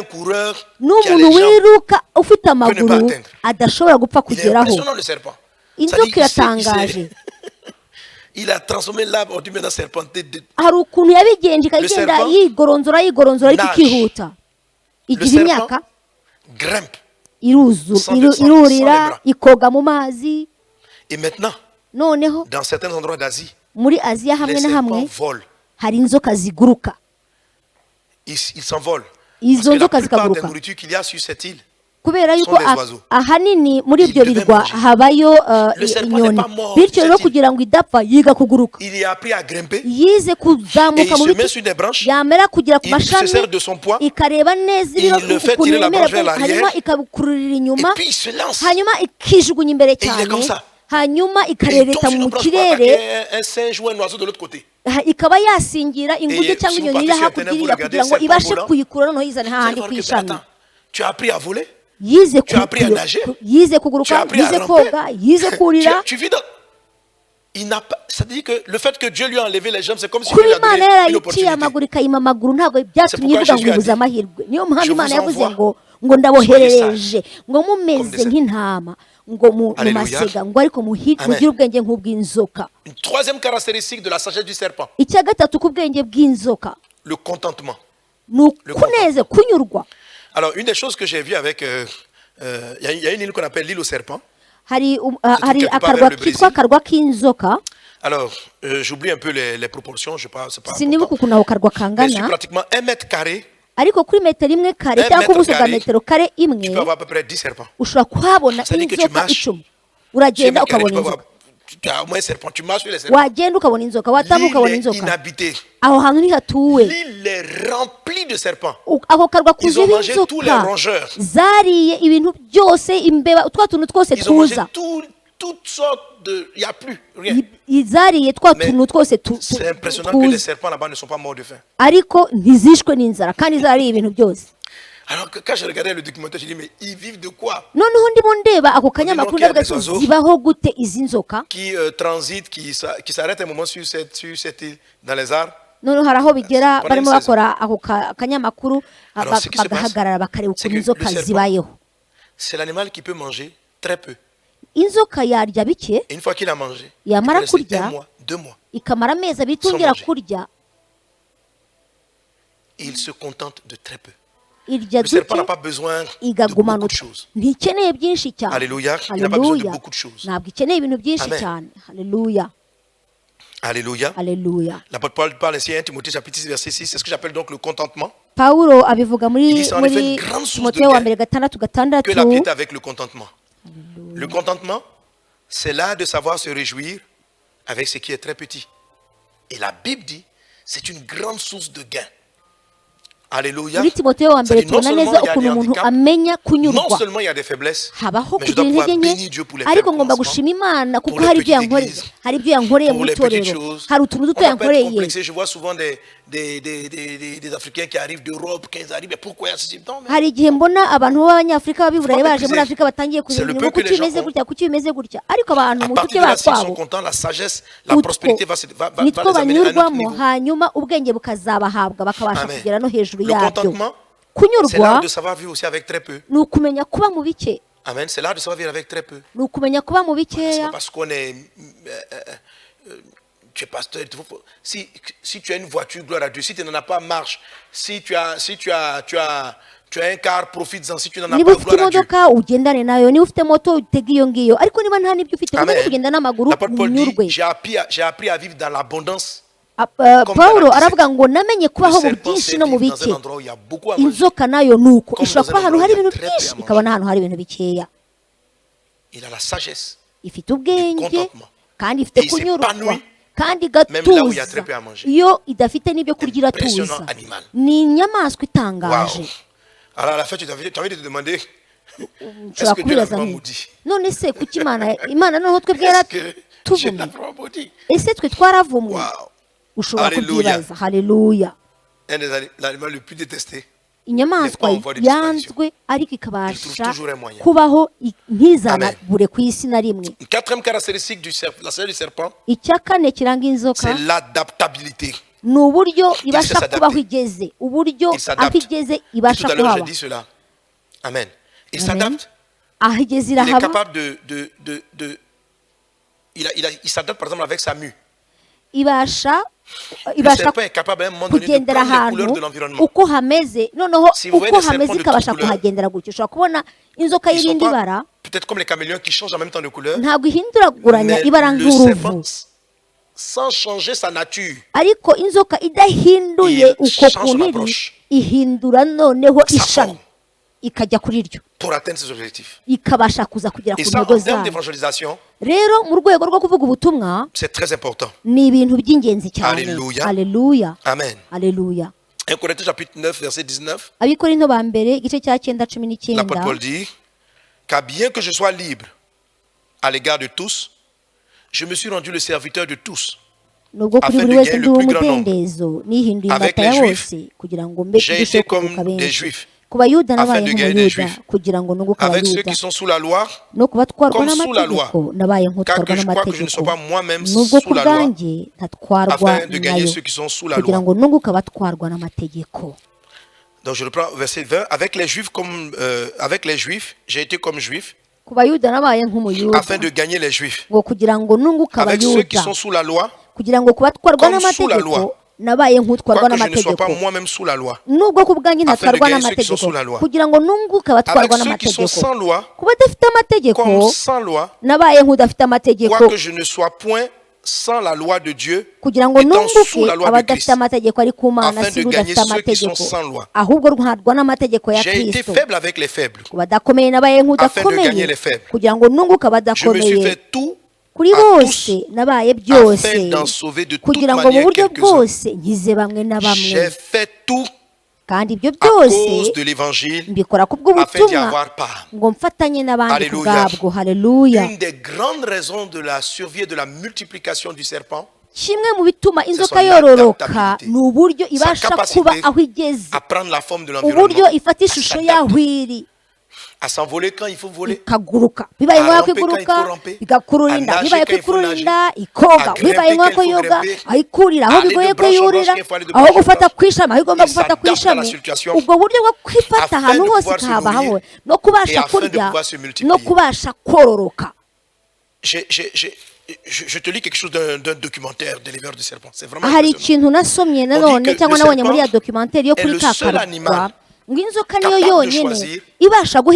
n'umuntu wiruka ufite amaguru adashobora gupfa kugeraho. Inzoka iratangaje. Il a transformé l'arbre ordinaire en serpenté. Hari ukuntu yabigenje ikagenda yigoronzora ariko ikihuta. Igira imyaka irurira ikoga mu mazi. Et maintenant, noneho dans certains endroits d'Asie, muri Aziya hamwe na hamwe hari inzoka ziguruka. Ils s'envolent. Izo nzoka zikaguruka. La nourriture qu'il y a sur cette île, kubera yuko ahanini muri ibyo birwa habayo inyoni, bityo rero kugira ngo idapfa yiga kuguruka. Yize kuzamuka mu biti, yamera kugera ku mashami ikareba neza ukuntu yemera, hanyuma ikabukururira inyuma, hanyuma ikijugunya imbere cyane, hanyuma ikarereta mu kirere, ikaba yasingira inguge cyangwa inyoni iri hakurya kugira ngo ibashe kuyikura noneho yizane hahandi ku ishami. Yize kuguruka, yize koga, yize kurira. Ça dit que le fait que Dieu lui a enlevé les jambes, c'est comme si Dieu lui a donné une opportunité. C'est pourquoi je vous ngo ndaboherereje ngo mumeze nk'intama ngo mu masega ngo ariko mugire ubwenge nk'ubw'inzoka. Une troisième caractéristique de la sagesse du serpent, icya gatatu ku bwenge bw'inzoka, le contentement. Kuneze, kunyurwa. Alors une des choses que j'ai vu avec il y a une île qu'on appelle l'île aux serpents. Hari akarwa kitwa karwa k'inzoka. Alors j'oublie un peu les proportions, je sais pas, c'est pas. Sinibuka ukuntu ako karwa kangana. C'est pratiquement 1 mètre carré. Ariko kuri metero imwe kare cyangwa ubuso bwa metero kare imwe, tu peux avoir à peu près 10 serpents. Ushobora kuhabona inzoka 10. Uragenda ukabona inzoka. Tu as au moins serpent, tu marches sur les serpents. Wagenda ukabona inzoka, watamuka ukabona inzoka. Inhabité. Aho hantu ni hatuwe. L'île est remplie de serpents. Ako karwa ils ont mangé tous les rongeurs. Zariye ibintu byose, imbeba, twa tuntu twose tuza. Ils ont mangé toutes sortes de, il y a plus rien. Izariye twa tuntu twose tu. C'est impressionnant que les serpents là-bas ne sont pas morts de faim. Ariko ntizishwe n'inzara kandi zariye ibintu byose. Alors que quand je regardais le documentaire, je dis mais ils vivent de quoi? Noneho ndimo ndeba ako kanyamakuru ndavuga zibaho gute izi nzoka qui transitent, qui s'arrêtent un moment sur cette île dans les arbres. Noneho haraho bigera barimo bakora ako kanyamakuru bagahagarara bakareba ukuntu inzoka zibayeho. C'est l'animal qui peut manger très peu. Inzoka yarya bike. Une fois qu'il a mangé, yamara kurya 1 mois, 2 mois. Ikamara amezi abiri itongera kurya. Il se contente de très peu. irya Le serpent n'a pas besoin de beaucoup de choses. Alléluia. Il n'a pas besoin de beaucoup de choses. Amen. Alléluia. Alléluia. L'apôtre Paul parle ainsi à 1 Timothée chapitre 6 verset 6. C'est ce que j'appelle donc le contentement. Paulo abivuga muri Timothée wa mbere gatandatu que la piété avec le contentement. Le contentement, c'est l'art de savoir se réjouir avec ce qui est très petit. Et la Bible dit, c'est une grande source de gain. Alléluia. Non seulement il y a des faiblesses, mais je dois pouvoir bénir Dieu pour les faibles commencements, pour les petites églises, pour les petites choses. On va pas être complexé. Je vois souvent des Africains qui arrivent d'Europe, quand ils arrivent, mais pourquoi il y a ce type d'homme? C'est le peu que les gens ont. À partir de là, s'ils sont contents, la sagesse, la prospérité va les amener à un autre niveau. Le contentement, c'est l'art de savoir vivre aussi avec très peu. Amen. C'est l'art de savoir vivre avec très peu. C'est pas parce qu'on est... tu es pasteur. Si tu as une voiture, gloire à Dieu. Si tu n'en as pas, marche. Si tu as un car, profites-en. Si tu n'en as pas, gloire à Dieu. L'apôtre Paul dit, j'ai appris à vivre dans l'abondance. Paulo aravuga ngo namenye kubaho mu byinshi no mu bike. Inzoka nayo nuko ishobora kuba ahantu hari ibintu byinshi ikabona ahantu hari ibintu bikeya. Ifite ubwenge kandi ifite kunyurwa kandi igatuza iyo idafite n'ibyo kurya iratuza. Ni inyamaswa itangaje. À la fin, tu as envie de te demander, est-ce que Dieu l'a vraiment maudit? None se kuki Imana noneho twebwe yaratuvumye? Ese twe twaravumwe? Ushobora kubyibaza. Haleluya. Un des animaux les plus détestés. Inyamaswa yanzwe ariko ikabasha kubaho ntizanabure ku isi na rimwe. Quatrième caractéristique du serpent, icya kane kiranga inzoka, c'est l'adaptabilité. Ni uburyo ibasha kubaho igeze, uburyo aho igeze ibasha kubaho. Je dis cela. Amen. Il s'adapte. Aho igeze il est capable il s'adapte par exemple avec sa mue. Ibasha kugendera ahantu uko hameze, noneho uko hameze ikabasha kuhagendera gutyo. Ushobora kubona inzoka y'irindi bara, ntabwo ihinduraguranya ibara nk'uruvu, ariko inzoka idahinduye uko kuntu ihindura noneho ishami ikajya kuri ryo ikabasha kuza kugera ku ntego zayo. Rero mu rwego rwo kuvuga ubutumwa ni ibintu by'ingenzi cyane. Haleluya. Amen. Haleluya. 1 Corinthiens chapitre 9 verset 19. Abikorinto ba mbere igice cya 9:19. L'apôtre Paul dit, car bien que je sois libre à l'égard de tous, je me suis rendu le serviteur de tous. Afin de gagner le plus grand nombre. Avec les Juifs, j'ai été comme des Juifs. Afin de gagner des Juifs. Avec ceux qui sont sous la loi, comme sous la loi, car que je crois que je ne sois pas moi-même sous la loi, afin de gagner ceux qui sont sous la loi. Donc je reprends verset 20. Avec les Juifs, j'ai été comme Juif, afin de gagner les Juifs. Avec ceux qui sont sous la loi, comme sous la loi. Quoique je ne sois pas moi-même sous la loi, afin de gagner ceux qui sont sous la loi. Avec ceux qui sont sans loi, comme sans loi, quoique je ne sois point sans la loi de Dieu, étant sous la loi de Christ, afin de gagner ceux qui sont sans loi. J'ai été faible avec les faibles, afin de gagner les faibles. Je me suis fait tout kuri bose nabaye byose kugira ngo mu buryo bwose nkize bamwe na bamwe. Kandi ibyo byose mbikora kubw'ubutumwa ngo mfatanye n'abandi kubwabwo. Haleluya. Une des grandes raisons de la survie et de la multiplication du serpent, kimwe mu bituma inzoka yororoka ni uburyo ibasha kuba aho igeze, uburyo ifata ishusho y'aho iri, à s'envoler quand il faut voler, ikaguruka bibaye ngombwa kwiguruka, igakururinda bibaye kwikururinda, ikoga bibaye ngombwa ko yoga, ayikurira aho bigoye ko yurira, aho gufata kwishama aho igomba gufata kwishami. Ubwo buryo bwo kwifata ahantu hose ikahaba hamwe no kubasha kurya no kubasha kororoka. Je te lis quelque chose d'un documentaire d'éleveur de serpents. C'est vraiment hari ikintu nasomye nanone cyangwa nabonye muri ya documentaire yo kuri kakarwa capable de choisir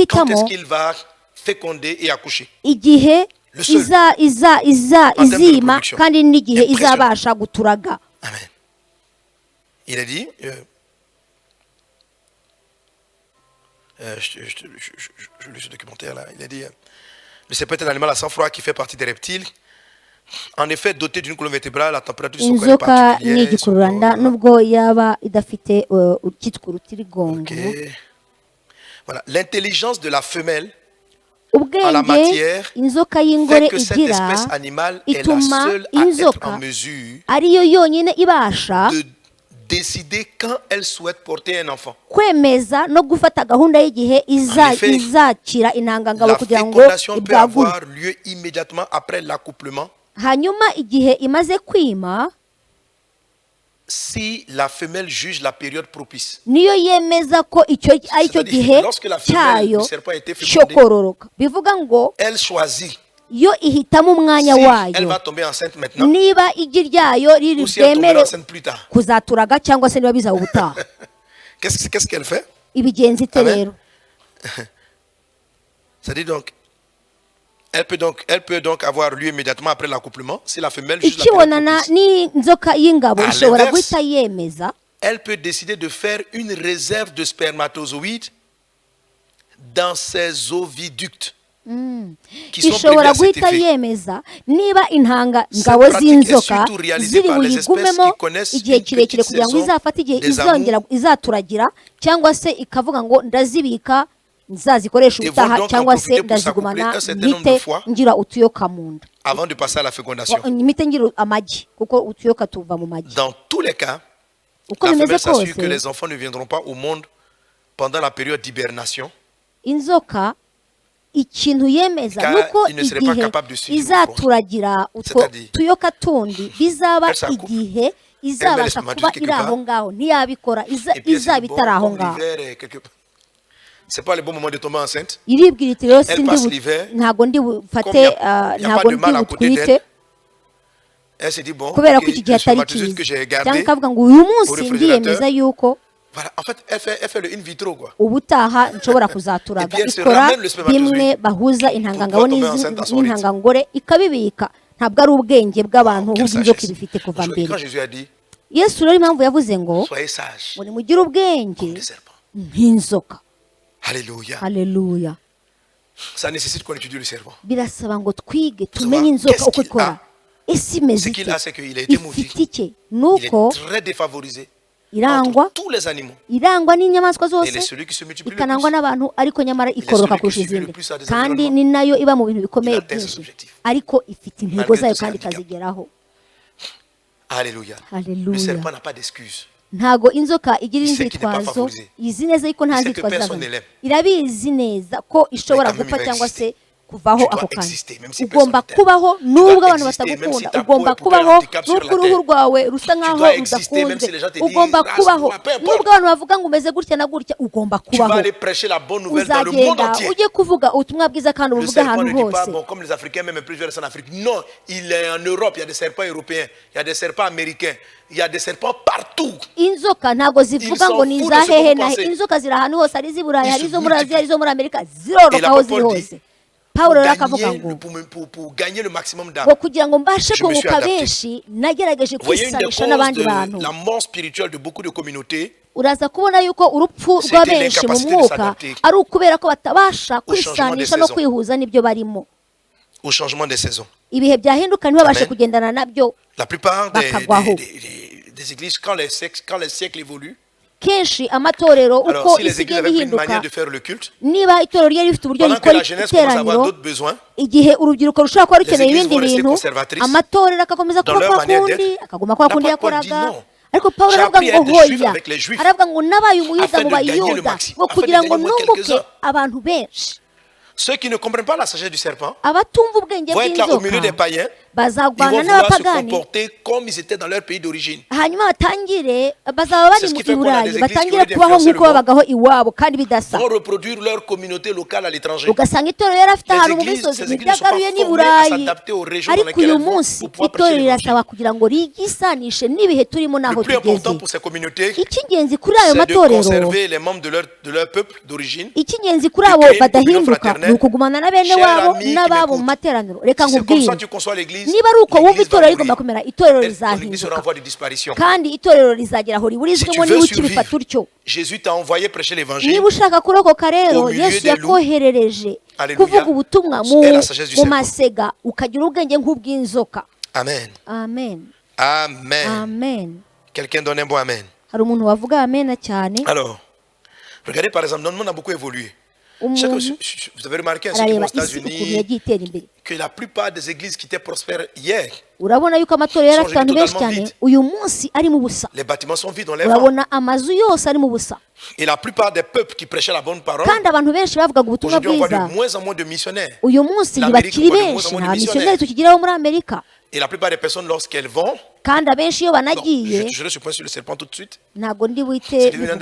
quand est-ce qu'il va féconder et accoucher. igihe izima kandi n'igihe izabasha guturaga. Amen. Il a dit, je lis ce documentaire là, il a dit, le serpent est un animal à sang froid qui fait partie des reptiles. En effet, doté d'une colonne vertébrale, la température de son corps est particulière. Okay. Voilà. L'intelligence de la femelle en la matière fait que cette espèce animale est la seule à être en mesure de décider quand elle souhaite porter un enfant. En effet, la fécondation peut avoir lieu immédiatement après l'accouplement si la femelle juge la période propice. C'est-à-dire, lorsque la femelle du serpent a été fécondée, elle choisit si elle va tomber enceinte maintenant ou si elle tombera enceinte plus tard. Qu'est-ce qu'elle fait? C'est-à-dire donc, elle peut donc avoir lieu immédiatement après l'accouplement si la femelle juge la période propice. À l'inverse, elle peut décider de faire une réserve de spermatozoïdes dans ses oviducts. Ishobora guhita yemeza niba intanga ngabo z'inzoka ziri buyigumemo igihe kirekire kugira ngo izafate igihe izaturagira cyangwa se ikavuga ngo ndazibika nzazikoresha ubutaha cyangwa se ndazigumana mpite ngira utuyoka mu nda avant de passer à la fécondation. Mpite ngira amagi kuko utuyoka tuva mu magi. Dans tous les cas, la femelle s'assure que les enfants ne viendront pas au monde pendant la période d'hibernation. Inzoka ikintu yemeza nuko igihe izaturagira utwo tuyoka tundi bizaba igihe izabasha kuba iri aho ngaho ntiyabikora izaba itari aho ngaho. C'est pas le bon moment de tomber enceinte. Iribwira iti rero sindi ntago ndi bufate ntago ndi butwite. Elle se dit bon, kubera ko iki gihe atari cyiza cyangwa kavuga ngo uyu munsi ndiyemeza yuko voilà, en fait, elle fait le in vitro quoi. Ubutaha nshobora kuzaturaga ikora bimwe bahuza intangangabo n'intangangore ikabibika ntabwo ari ubwenge bw'abantu bw'inzoka bifite kuva mbere. Yesu rero impamvu yavuze ngo muri mugire ubwenge nk'inzoka. Alléluia. Alléluia. Ça nécessite qu'on étudie le serpent. Birasaba ngo twige tumenye inzoka uko ikora. Ese imeze iki? Ifite iki? Nuko très défavorisé. Irangwa tous les animaux. Irangwa n'inyamaswa zose ikanangwa n'abantu ariko nyamara ikoroka kurusha izindi kandi ni nayo iba mu bintu bikomeye byinshi ariko ifite intego zayo kandi ikazigeraho. Alléluia. Le serpent n'a pas d'excuse. Ntago inzoka igira inzitwazo izi neza yuko nta nzitwazo irabizi neza ko ishobora gupfa cyangwa se kuvaho ako kanya. Ugomba kubaho nubwo abantu batagukunda, ugomba kubaho nubwo uruhu rwawe rusa nkaho udakunze, ugomba kubaho nubwo abantu bavuga ngo umeze gutya na gutya, ugomba kubaho. Uzagenda ujye kuvuga ubutumwa bwiza kandi ubuvuga ahantu hose. Comme les Africains même plus vers en Afrique. Non, il est en Europe, il y a des serpents européens, il y a des serpents américains, il y a des serpents partout. Inzoka ntago zivuga ngo ni za hehe na inzoka ziri ahantu hose, ari ziburayi, ari zo muri Aziya, ari zo muri Amerika, ziroroka aho ziri hose. Paulo rakavuga ngo pour gagner le maximum d'âmes, kugira ngo mbashe kunguka benshi nagerageje kwisanisha n'abandi bantu. La mort spirituelle de beaucoup de communautés, uraza kubona yuko urupfu rwa benshi mu mwuka ari ukubera ko batabasha kwisanisha no kwihuza n'ibyo barimo. Au changement des saisons, ibihe byahinduka ntibabashe kugendana nabyo. La plupart des églises, quand les siècles évoluent, kenshi amatorero uko isigaye bihinduka, niba itorero ryari rifite uburyo rikora iteraniro, igihe urubyiruko rushobora kuba rukeneye ibindi bintu, amatorero akakomeza kuba kwa kundi, akaguma kwa kundi yakoraga. Ariko Paulo aravuga ngo hoya, aravuga ngo nabaye umuyuda mu bayuda ngo kugira ngo numbuke abantu benshi. Ceux qui ne comprennent pas la sagesse du serpent abatumva ubwenge vont être là au milieu des païens, vont vouloir se comporter comme ils étaient dans leur pays d'origine. C'est ce qui fait qu'on a des églises qui veulent influencer le monde, vont reproduire leur communauté locale à l'étranger. Ces églises ne sont pas formées à s'adapter aux régions dans lesquelles elles vont pour pouvoir prêcher l'évangile. Le plus important pour ces communautés, c'est de conserver les membres de leur peuple d'origine, de créer une communion fraternelle. Cher ami qui m'écoute, c'est comme ça que tu conçois l'église. L'église va mourir. L'église sera en voie de disparition. Si tu veux survivre, Jésus t'a envoyé prêcher l'évangile au milieu des loups. Alléluia. Et la sagesse du serpent. Amen. Amen. Amen. Quelqu'un donne un bon amen. Alors, regardez par exemple, notre monde a beaucoup évolué. Vous avez remarqué en ce qui est aux États-Unis que la plupart des églises qui étaient prospères hier sont totalement vides. Les bâtiments sont vides, on les vend. Et la plupart des peuples qui prêchaient la bonne parole, aujourd'hui on voit de moins en moins de missionnaires. L'Amérique, on voit de moins en moins de missionnaires. Et la plupart des personnes, lorsqu'elles vont, je toucherai ce point sur le serpent tout de suite. C'est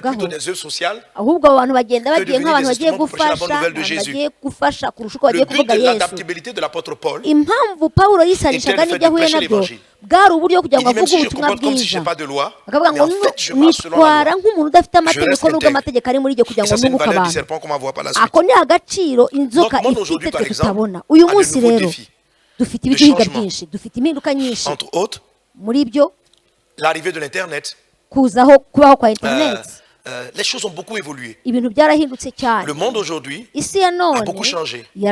plutôt des œuvres sociales que devenir des instruments pour prêcher la bonne nouvelle de Jésus. Le but de l'adaptabilité de l'apôtre Paul était de faire prêcher l'évangile. Il dit même si je comporte comme si je n'ai pas de loi, mais en fait je marche selon la loi. Je reste intègre. Et ça c'est une valeur du serpent qu'on va voir par la suite. Notre monde aujourd'hui par exemple a de nouveaux défis. De changement. Entre autres, l'arrivée de l'Internet. Les choses ont beaucoup évolué. Le monde aujourd'hui a beaucoup changé. Il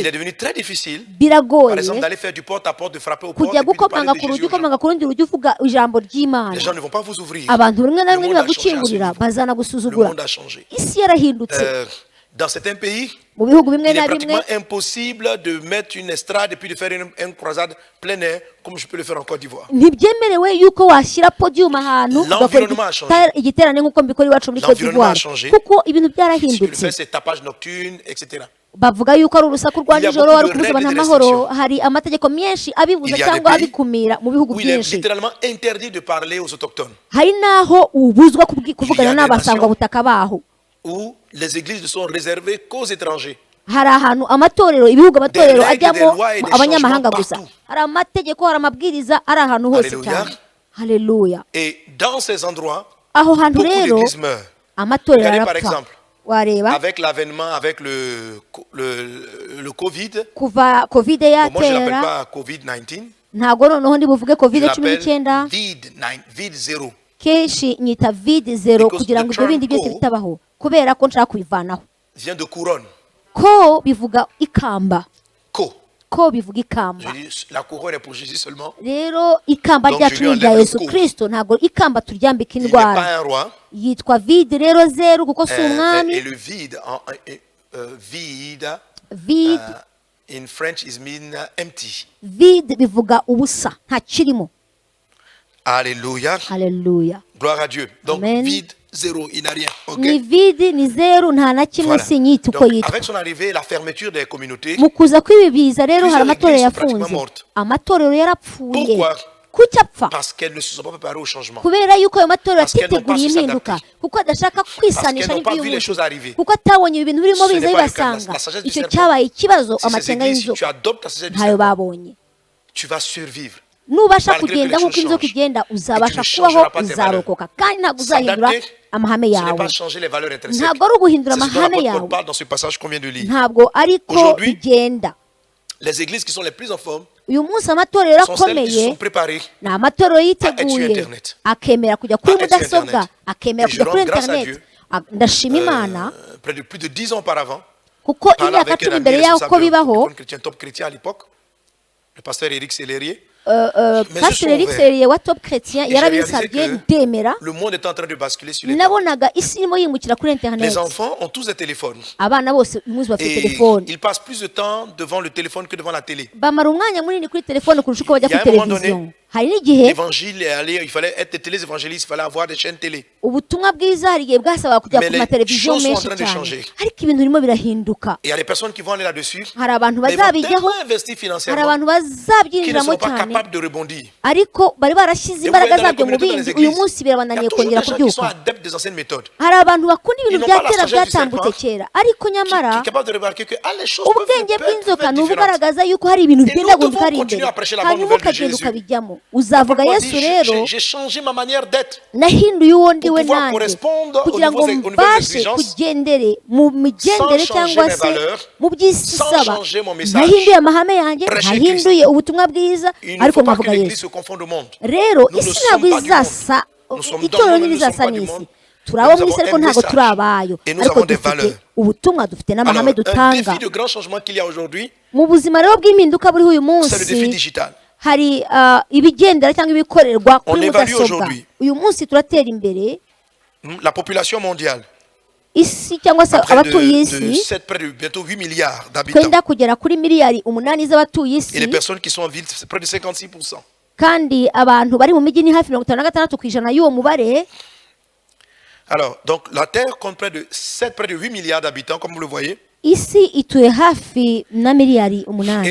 est devenu très difficile, par exemple, d'aller faire du porte-à-porte, de frapper au porte et puis de parler de Jésus aux gens. Les gens ne vont pas vous ouvrir. Le monde a changé. Dans certains pays, il est pratiquement impossible de mettre une estrade et puis de faire une croisade plein air comme je peux le faire en Côte d'Ivoire. L'environnement a changé. L'environnement a changé. Ce que le fait, c'est tapage nocturne, etc. bavuga yuko ari urusaku rwa nijoro ari kuzabana amahoro hari amategeko menshi abibuza cyangwa abikumira mu bihugu byinshi hari naho ubuzwa kuvugana n'abasangwa butaka baho où les églises ne sont réservées qu'aux étrangers. hari ahantu amatorero ibihugu amatorero ajyamo abanyamahanga gusa hari amategeko hari amabwiriza ari ahantu hose cyane. Haleluya. Et dans ces endroits aho hantu rero amatorero arapfa. Avec l'avènement, avec le Covid, kuva Covid yatera, moi je l'appelle pas Covid-19, ntago noneho ndi buvuge Covid-19, Vid zero. Keshi nyita Vid zero kugira ngo ibyo bindi byose bitabaho kubera ko nshaka kwivanaho. Vient de couronne. Ko bivuga ikamba. Ko bivuga ikamba. La couronne est pour Jésus seulement. Rero ikamba ryacu ni rya Yesu Kristo, ntago ikamba turyambika indwara. Yitwa Vide rero zero kuko si umwami. Et le vide vide in French is mean empty. Vide bivuga ubusa nta kirimo. Alléluia. Alléluia. Gloire à Dieu. Donc Amen. Vide zéro, il n'a rien. Ni vide ni zero nta na kimwe sinyita uko yitwa. Avec son arrivée, la fermeture des communautés. Mukuza kwibibiza rero hari amatorero yafunze. Amatorero yarapfuye. Kucyapfa parce qu'elles ne se sont pas préparées au changement. Kubera yuko ayo matorero atiteguriye impinduka kuko adashaka kwisanisha n'ibyo kuko atabonye ibintu birimo biza bibasanga. Icyo cyabaye ikibazo amakenga y'inzoka ntayo babonye. Tu vas survivre. Nubasha kugenda nk'uko inzoka igenda uzabasha kubaho uzarokoka kandi ntabwo uzahindura amahame yawe. Ntabwo ari uguhindura amahame yawe. Ntabwo ariko bigenda. Les églises qui sont les plus en forme uyu munsi amatorero akomeye ni amatorero yiteguye akemera kujya kuri mudasobwa akemera kujya kuri internet. Ndashima Imana plus de 10 ans auparavant kuko imyaka 10 imbere yaho ko bibaho le pasteur Eric Sellerier Pastor Eric Sellerier wa Top Chrétien yarabisabye ndemera. Le monde est en train de basculer sur les nabonaga isi irimo yimukira kuri internet. Les enfants ont tous des téléphones. Abana bose umunsi bafite telefone. Ils passent plus de temps devant le téléphone que devant la télé. Bamara umwanya munini kuri telefone kurusha uko bajya kuri televiziyo. l'évangile est allé, il fallait être téléévangéliste, il fallait avoir des chaînes télé. Mais les choses sont en train de changer. Il y a des personnes qui vont aller là-dessus, mais ils vont tellement investir financièrement qu'ils ne sont pas capables de rebondir. Il y a toujours des gens qui sont adeptes des anciennes méthodes. Ils n'ont pas la sagesse du serpent, qui est capable de remarquer que les choses peuvent être différentes. Et nous devons continuer à prêcher la bonne nouvelle de Jésus. J'ai changé ma manière d'être pour pouvoir correspondre aux nouvelles exigences sans changer mes valeurs, sans changer mon message. Prêcher Christ. Il ne faut pas que l'Église se confonde au monde. Nous ne sommes pas du monde. Nous sommes dans le monde, nous ne sommes pas du monde. Nous avons un message et nous avons des valeurs. Alors, un défi de grand changement qu'il y a aujourd'hui, c'est le défi digital. On évalue aujourd'hui la population mondiale près de bientôt 8 milliards d'habitants. Et les personnes qui sont en ville, c'est près de 56%. Alors, donc la Terre compte près de 8 milliards d'habitants, comme vous le voyez. Et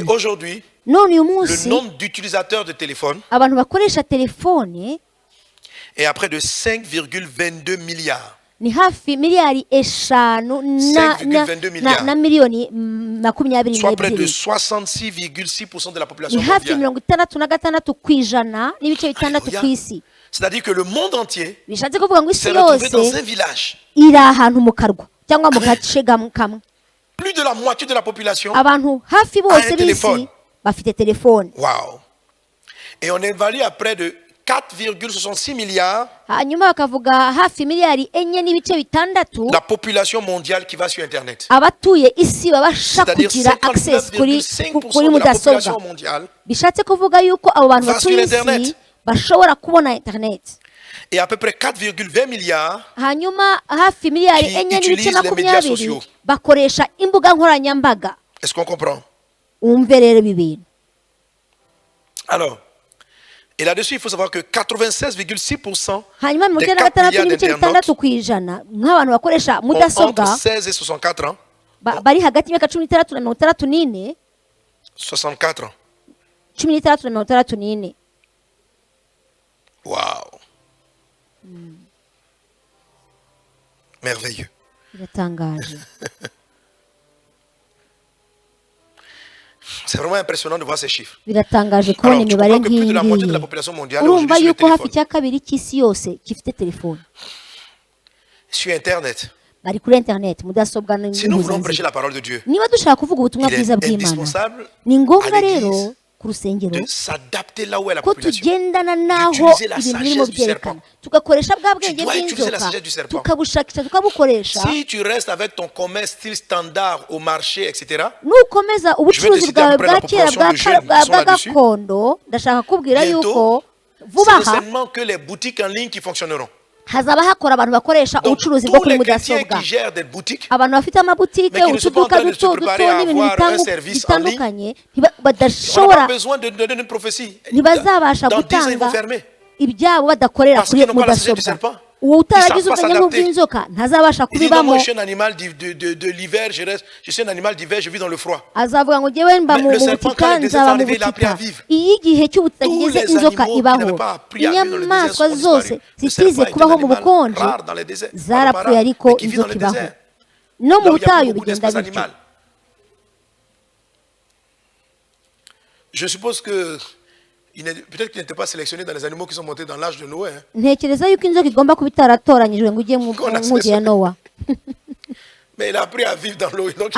aujourd'hui, le nombre d'utilisateurs de téléphone est à près de 5,22 milliards. 5,22 milliards. Soit près de 66,6% de la population mondiale. C'est-à-dire que le monde entier s'est retrouvé dans un village. Plus de la moitié de la population a un téléphone. Wow. Et on évalue à près de 4,66 milliards la population mondiale qui va sur Internet. C'est-à-dire 59,5% de la population mondiale va sur Internet. Et à peu près 4,20 milliards qui utilisent les médias sociaux. Est-ce qu'on comprend? Alors, et là-dessus, il faut savoir que 96,6% des 4 milliards d'internautes ont entre 16 et 64 ans. 64 ans. Wow. Merveilleux. C'est vraiment impressionnant de voir ces chiffres. Alors, tu comprends que plus de la moitié de la population mondiale aujourd'hui sur le téléphone. Sur Internet. Si nous voulons prêcher la parole de Dieu, il est indispensable à l'Église de s'adapter là où est la population, d'utiliser la sagesse du serpent. Tu dois utiliser la sagesse du serpent. Si tu restes avec ton commerce style standard au marché, etc., je vais te citer à peu près la proportion de jeunes qui sont là-dessus. Bientôt, c'est seulement que les boutiques en ligne qui fonctionneront. Donc, tous les chrétiens qui gèrent des boutiques, mais qui ne sont pas en train de se préparer à avoir un service en ligne, on n'a pas besoin de donner une prophétie. Dans 10 ans, ils vont fermer. Parce qu'ils n'ont pas la sagesse du serpent. Ils ne savent pas s'adapter. Il dit non, moi je suis un animal de l'hiver, je suis un animal d'hiver, je vis dans le froid. Mais le serpent, quand le désert est arrivé, il a appris à vivre. Tous les animaux qui n'avaient pas appris à vivre dans le désert sont disparus. Le serpent est un animal rare dans les déserts, mais qui vit dans les déserts. Là où il y a beaucoup d'espèces animales. Je suppose que peut-être qu'il n'était pas sélectionné dans les animaux qui sont montés dans l'âge de Noé. Mais il a appris à vivre dans l'eau. Donc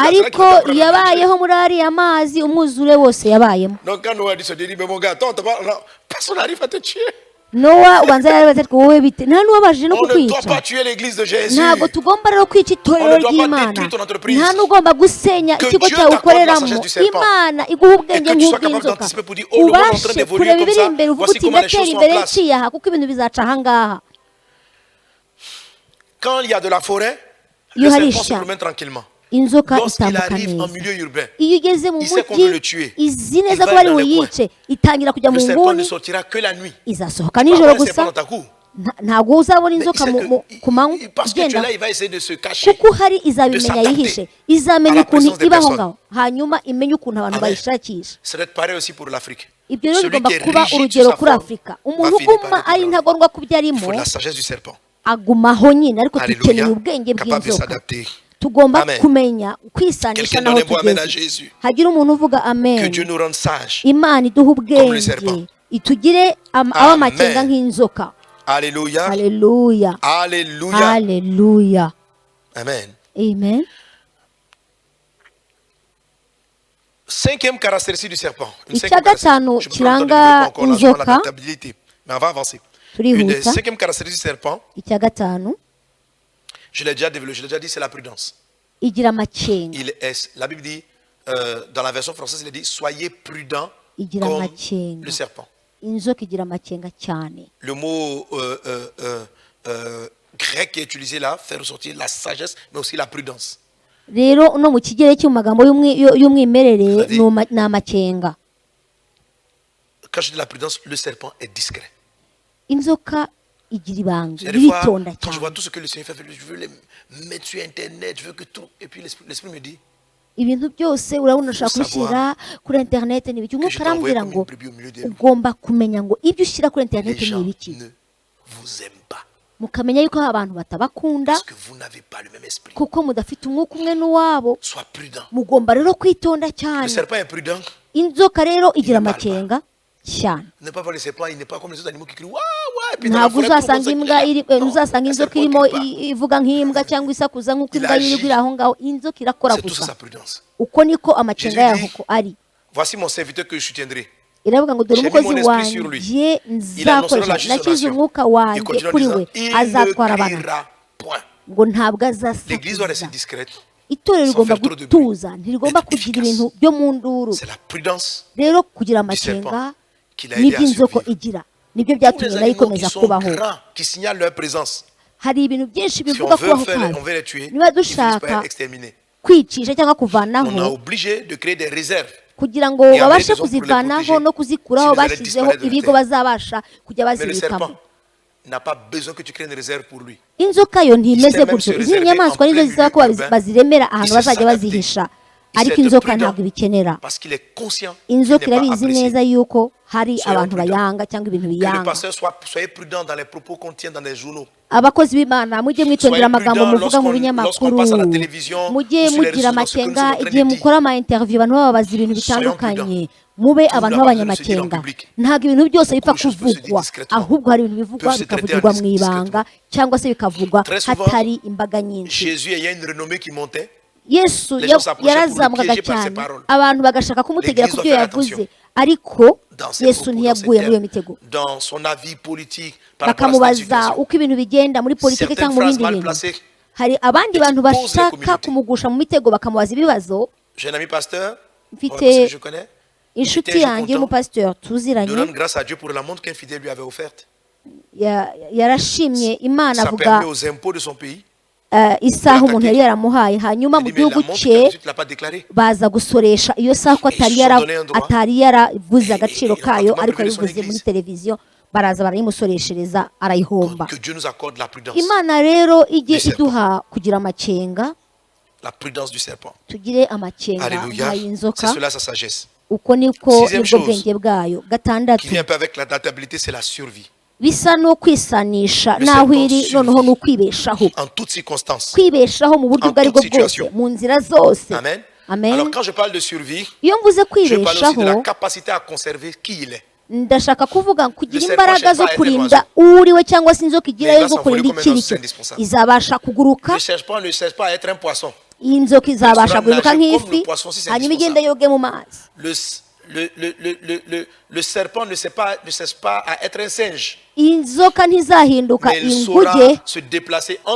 quand Noé a dit, mais mon gars, attends, personne n'arrive à te tuer. On ne doit pas tuer l'église de Jésus. On ne doit pas détruire ton entreprise. Que Dieu t'accorde la sagesse du serpent. Et que tu sois capable d'anticiper pour dire, oh, le monde est en train d'évoluer comme ça. Voici comment les choses sont en place. Quand il y a de la forêt, le serpent se promène tranquillement. lorsqu'il arrive en milieu urbain, il sait qu'on veut le tuer. Il va dans les coins. Le serpent ne sortira que la nuit. Tu vas voir le serpent dans ta cour. ntabwo uzabona inzoka ku manywa igenda kuko hari izabimenya yihishe izamenya ukuntu ibaho ngaho hanyuma imenye ukuntu abantu bayishakisha. Ibyo rero bigomba kuba urugero kuri Afurika. Umuntu uguma ari ntagondwa ku byo arimo agumaho nyine, ariko dukeneye ubwenge bw'inzoka. Tugomba kumenya kwisanisha naho tugeze. Hagira umuntu uvuga amen. Imana iduha ubwenge itugire abamakenga nk'inzoka. Alléluia. Alléluia. Alléluia. Alléluia. Amen. Amen. Cinquième caractéristique du serpent. Je kiranga inzoka. Mais on va avancer. Une cinquième caractéristique du serpent. Je l'ai déjà développé, je l'ai déjà dit, c'est la prudence. La Bible dit, dans la version française, il dit, soyez prudents comme le serpent. Le mot grec qui est utilisé là fait ressortir la sagesse, mais aussi la prudence. Rero no mu kigere cyo magambo y'umwimerere na makenga. Quand je dis la prudence, le serpent est discret. Inzoka igira ibanga iritonda cyane. Quand je vois tout ce que le Seigneur fait, je veux les mettre sur internet, je veux que tout, et puis l'esprit me dit ibintu byose urabona ushaka kubishyira kuri internet ni biki. Umwuka arambwira ngo ugomba kumenya ngo ibyo ushyira kuri internet ni ibiki, mukamenya yuko abantu batabakunda kuko mudafite umwuka umwe n'uwabo. Mugomba rero kwitonda cyane. Inzoka rero igira amakenga cyane. Ntabwo uzasanga inzoka irimo ivuga nk'imbwa cyangwa isakuza nk'uko imbwa iri aho ngaho. Inzoka irakora gusa. Uko niko amakenga yaho ko ari. Iravuga ngo dore umukozi wanjye nzakoresha, nashyize umwuka wanjye kuri we, azatwara abantu ngo ntabwo azasakuza. Itorero rigomba gutuza, ntirigomba kugira ibintu byo mu nduru. Rero kugira amakenga n'ibyo inzoka igira nibyo byatumye nayo ikomeza kubaho. Hari ibintu byinshi bivuga kubaho kwayo. Niba dushaka kwicisha cyangwa kuvanaho, kugira ngo babashe kuzivanaho no kuzikuraho, bashyizeho ibigo bazabasha kujya bazibikamo. Inzoka yo ntimeze gutyo. Izi nyamaswa nizo zisaba ko baziremera ahantu bazajya bazihisha, ariko inzoka ntabwo ibikenera. Inzoka irabizi neza yuko hari abantu bayanga cyangwa ibintu biyanga. Abakozi b'Imana mujye mwitondera amagambo muvuga mu binyamakuru, mujye mugira amakenga igihe mukora ama interview abantu bababaza ibintu bitandukanye. Mube abantu b'abanyamakenga. Ntabwo ibintu byose bipfa kuvugwa, ahubwo hari ibintu bivugwa bikavugirwa mu ibanga cyangwa se bikavugwa hatari imbaga nyinshi. Yesu yarazamukaga cyane, abantu bagashaka kumutegera ku byo yavuze, ariko Yesu ntiyaguye muri iyo mitego. Bakamubaza uko ibintu bigenda muri politiki cyangwa mu bindi bintu. Hari abandi bantu bashaka kumugusha mu mitego bakamubaza ibibazo. Mfite inshuti yanjye y'umupasitori tuziranye, yarashimye Imana avuga isaha umuntu yari yaramuhaye, hanyuma mu gihugu cye baza gusoresha iyo saha ko atari yaravuze agaciro kayo, ariko yabivuze muri televiziyo, baraza barayimusoreshereza arayihomba. Imana rero ijye iduha kugira amakenga, tugire amakenga nk'ay'inzoka. Uko niko nibwo bwenge bwayo. Gatandatu, bisa no kwisanisha naho iri, noneho no kwibeshaho. Kwibeshaho mu buryo ubwo aribwo bwose, mu nzira zose. Amen. Iyo mvuze kwibeshaho, ndashaka kuvuga kugira imbaraga zo kurinda uriwe cyangwa se inzoka igira yo kurinda ikiricyo. Izabasha kuguruka, inzoka izabasha guruka nk'ifi, hanyuma igenda yoge mu mazi. Le serpent ne cesse pas à être un singe. Inzoka ntizahinduka inguge,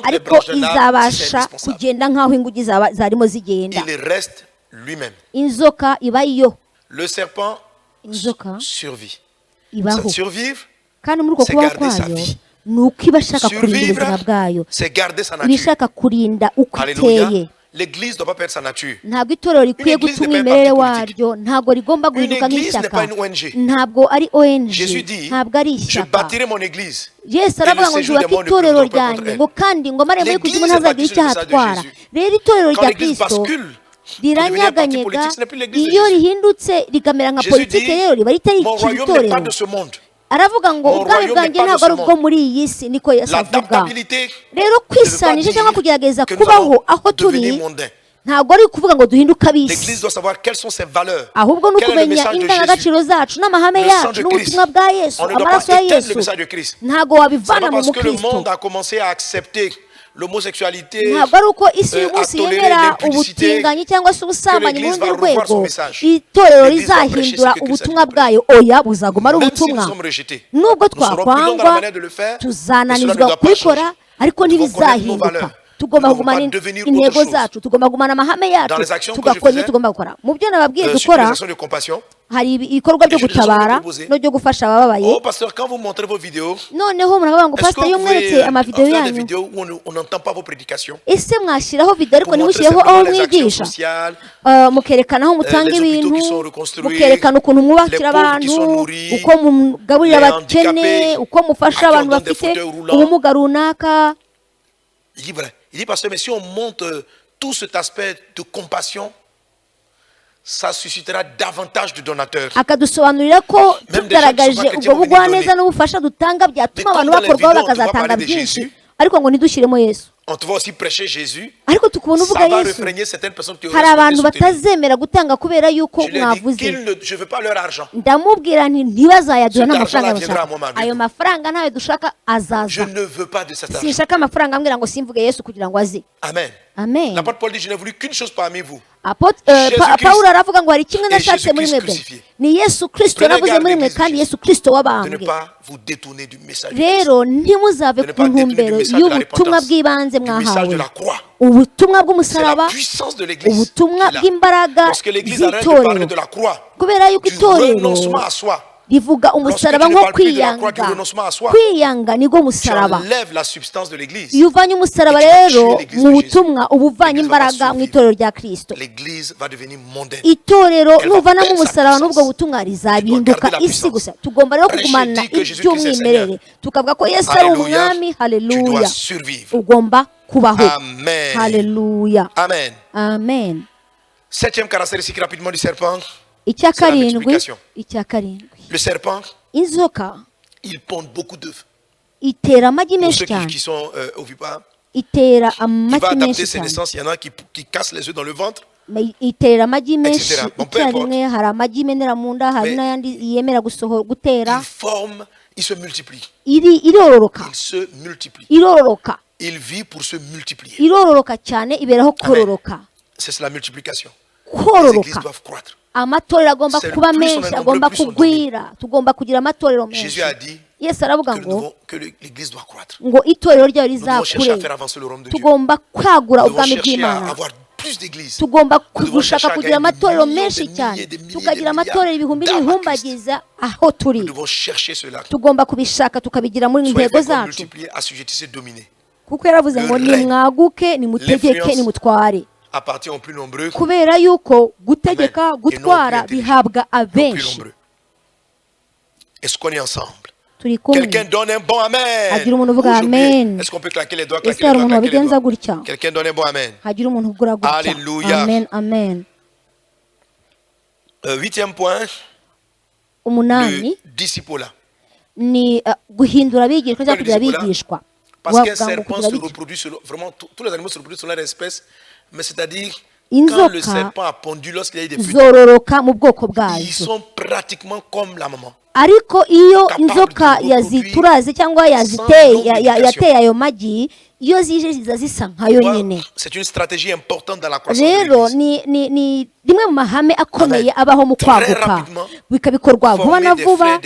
ariko izabasha kugenda nk'aho inguge zarimo zigenda. Il reste lui-même. Inzoka iba yo. Le serpent survit. Ibaho. Survivre, kandi muri uko kubaho kwayo ni uko iba ishaka kurinda ubuzima bwayo, iba ishaka kurinda uko iteye. l'église ne doit pas perdre sa nature. ntabwo itorero rikwiye guta umwimerere waryo, ntabwo rigomba guhinduka nk'ishyaka, ntabwo ari ONG, ntabwo ari ishyaka. Yesu aravuga ngo nzubaka itorero ryanjye ngo kandi ngo amarembo y'ikuzimu ntazagira icyo ahatwara. Rero itorero rya Kristo riranyeganyega, iyo rihindutse rikamera nka politiki rero riba ritari itorero. Aravuga ngo ubwami bwanjye ntabwo ari ubwo muri iyi si, niko Yesu avuga. Rero kwisanisha cyangwa kugerageza kubaho aho turi ntabwo ari ukuvuga ngo duhinduke ab'isi, ahubwo ni ukumenya indangagaciro zacu n'amahame yacu n'ubutumwa bwa Yesu, amaraso ya Yesu. Ntabwo wabivana mu Mukristo. Ntabwo ari uko isi uyu munsi yemera ubutinganyi cyangwa se ubusambanyi mu rundi rwego itorero rizahindura ubutumwa bwayo. Oya, buzaguma ari ubutumwa. Nubwo twakwangwa, tuzananizwa kubikora, ariko ntibizahinduka. Tugomba kugumana intego zacu, tugomba kugumana amahame yacu, tugakora ibyo tugomba gukora. Mu byo nababwiye dukora hari ibikorwa byo gutabara no byo gufasha abababaye. Noneho muravuga ngo pastor, iyo mweretse amavideo yanyu, ese mwashyiraho video ariko ntimushyireho aho mwigisha, mukerekana aho mutanga ibintu, mukerekana ukuntu mwubakira abantu, uko mugaburira abakene, uko mufasha abantu bafite ubumuga runaka. Il dit, pasteur, mais si on montre tout cet aspect de compassion, ça suscitera davantage de donateurs. Akadusobanurira ko tugaragaje ubwo bugwaneza n'ubufasha dutanga byatuma abantu bakorwaho bakazatanga byinshi, ariko ngo ntidushyiremo Yesu. On te voit aussi prêcher Jésus. Ariko tukubona uvuga Yesu, hari abantu batazemera gutanga kubera yuko mwavuze. Je veux pas leur argent. Ndamubwira nti ntibazayaduha n'amafaranga bashaka. Ayo mafaranga ntayo dushaka azaza. Je ne veux pas de cet argent. Sinshaka amafaranga ambwira ngo simvuge Yesu kugira ngo aze. Amen. Amen. L'apôtre Paul dit, je n'ai voulu qu'une chose parmi vous. Paul aravuga ngo hari kimwe nashatse muri mwebwe, ni Yesu Kristo navuze muri mwe, kandi Yesu Kristo wabambwe. Rero ntimuzave ku ntumbero y'ubutumwa bw'ibanze mwahawe, ubutumwa bw'umusaraba, ubutumwa bw'imbaraga z'itorero, kubera yuko itorero rivuga umusaraba nko kwiyanga. Kwiyanga nibwo musaraba. Iyo uvanye umusaraba rero mu butumwa uba uvanye imbaraga mu itorero rya Kristo. Itorero nuvanamo umusaraba n'ubwo butumwa rizabihinduka isi gusa. Tugomba rero kugumana iby'umwimerere, tukavuga ko Yesu ari umwami. Haleluya. Ugomba kubaho. Haleluya. Amen. Amen. Septième caractéristique rapidement du serpent. Icya karindwi. Le serpent, inzoka, il pond beaucoup d'œufs. Itera amagi menshi cyane. Pour ceux qui sont ovipares, itera amagi menshi cyane. Il va adapter cyane. ses naissances. Il y en a qui cassent les œufs dans le ventre. Itera amagi menshi icyarimwe, hari amagi menera mu nda, hari n'ayandi yemera gutera. Il forme, il se multiplie. Irororoka. Il se multiplie. Irororoka. Il vit pour se multiplier. Irororoka cyane, iberaho kororoka. C'est la multiplication. Kororoka. Les églises doivent croître. Amatorero agomba kuba menshi, agomba kugwira, tugomba kugira amatorero menshi. Jésus a dit Yesu aravuga ngo l'église doit croître. Ngo itorero ryayo rizakure. Tugomba kwagura ubwami bw'Imana. Tugomba gushaka kugira amatorero menshi cyane, tukagira amatorero ibihumbi n'ibihumbagiza aho turi. Tugomba kubishaka tukabigira muri intego zacu, kuko yaravuze ngo nimwaguke, nimutegeke, nimutware. Kubera yuko gutegeka, gutwara bihabwa abenshi. Est-ce qu'on est ensemble? Quelqu'un donne un bon amen. Hagira umuntu uvuga amen. Est-ce qu'on peut claquer les doigts? Quelqu'un donne un bon amen. Hagira umuntu ugura gutya. Alléluia. Amen, amen. Huitième point. Umunani. Le disciple. Ni guhindura abigishwa cyangwa kugira abigishwa. Parce qu'un serpent se reproduit vraiment tous les animaux se reproduisent selon leur espèce, mais c'est-à-dire quand le serpent a pondu lorsqu'il y a eu des petits, ils sont pratiquement comme la maman. Ariko iyo inzoka yazituraze cyangwa yateye ayo magi, iyo zije ziza zisa nkayo nyine. C'est une stratégie importante dans la croissance de l'Église. Rero ni rimwe mu mahame akomeye abaho mu kwaguka, bikabikorwa vuba na vuba.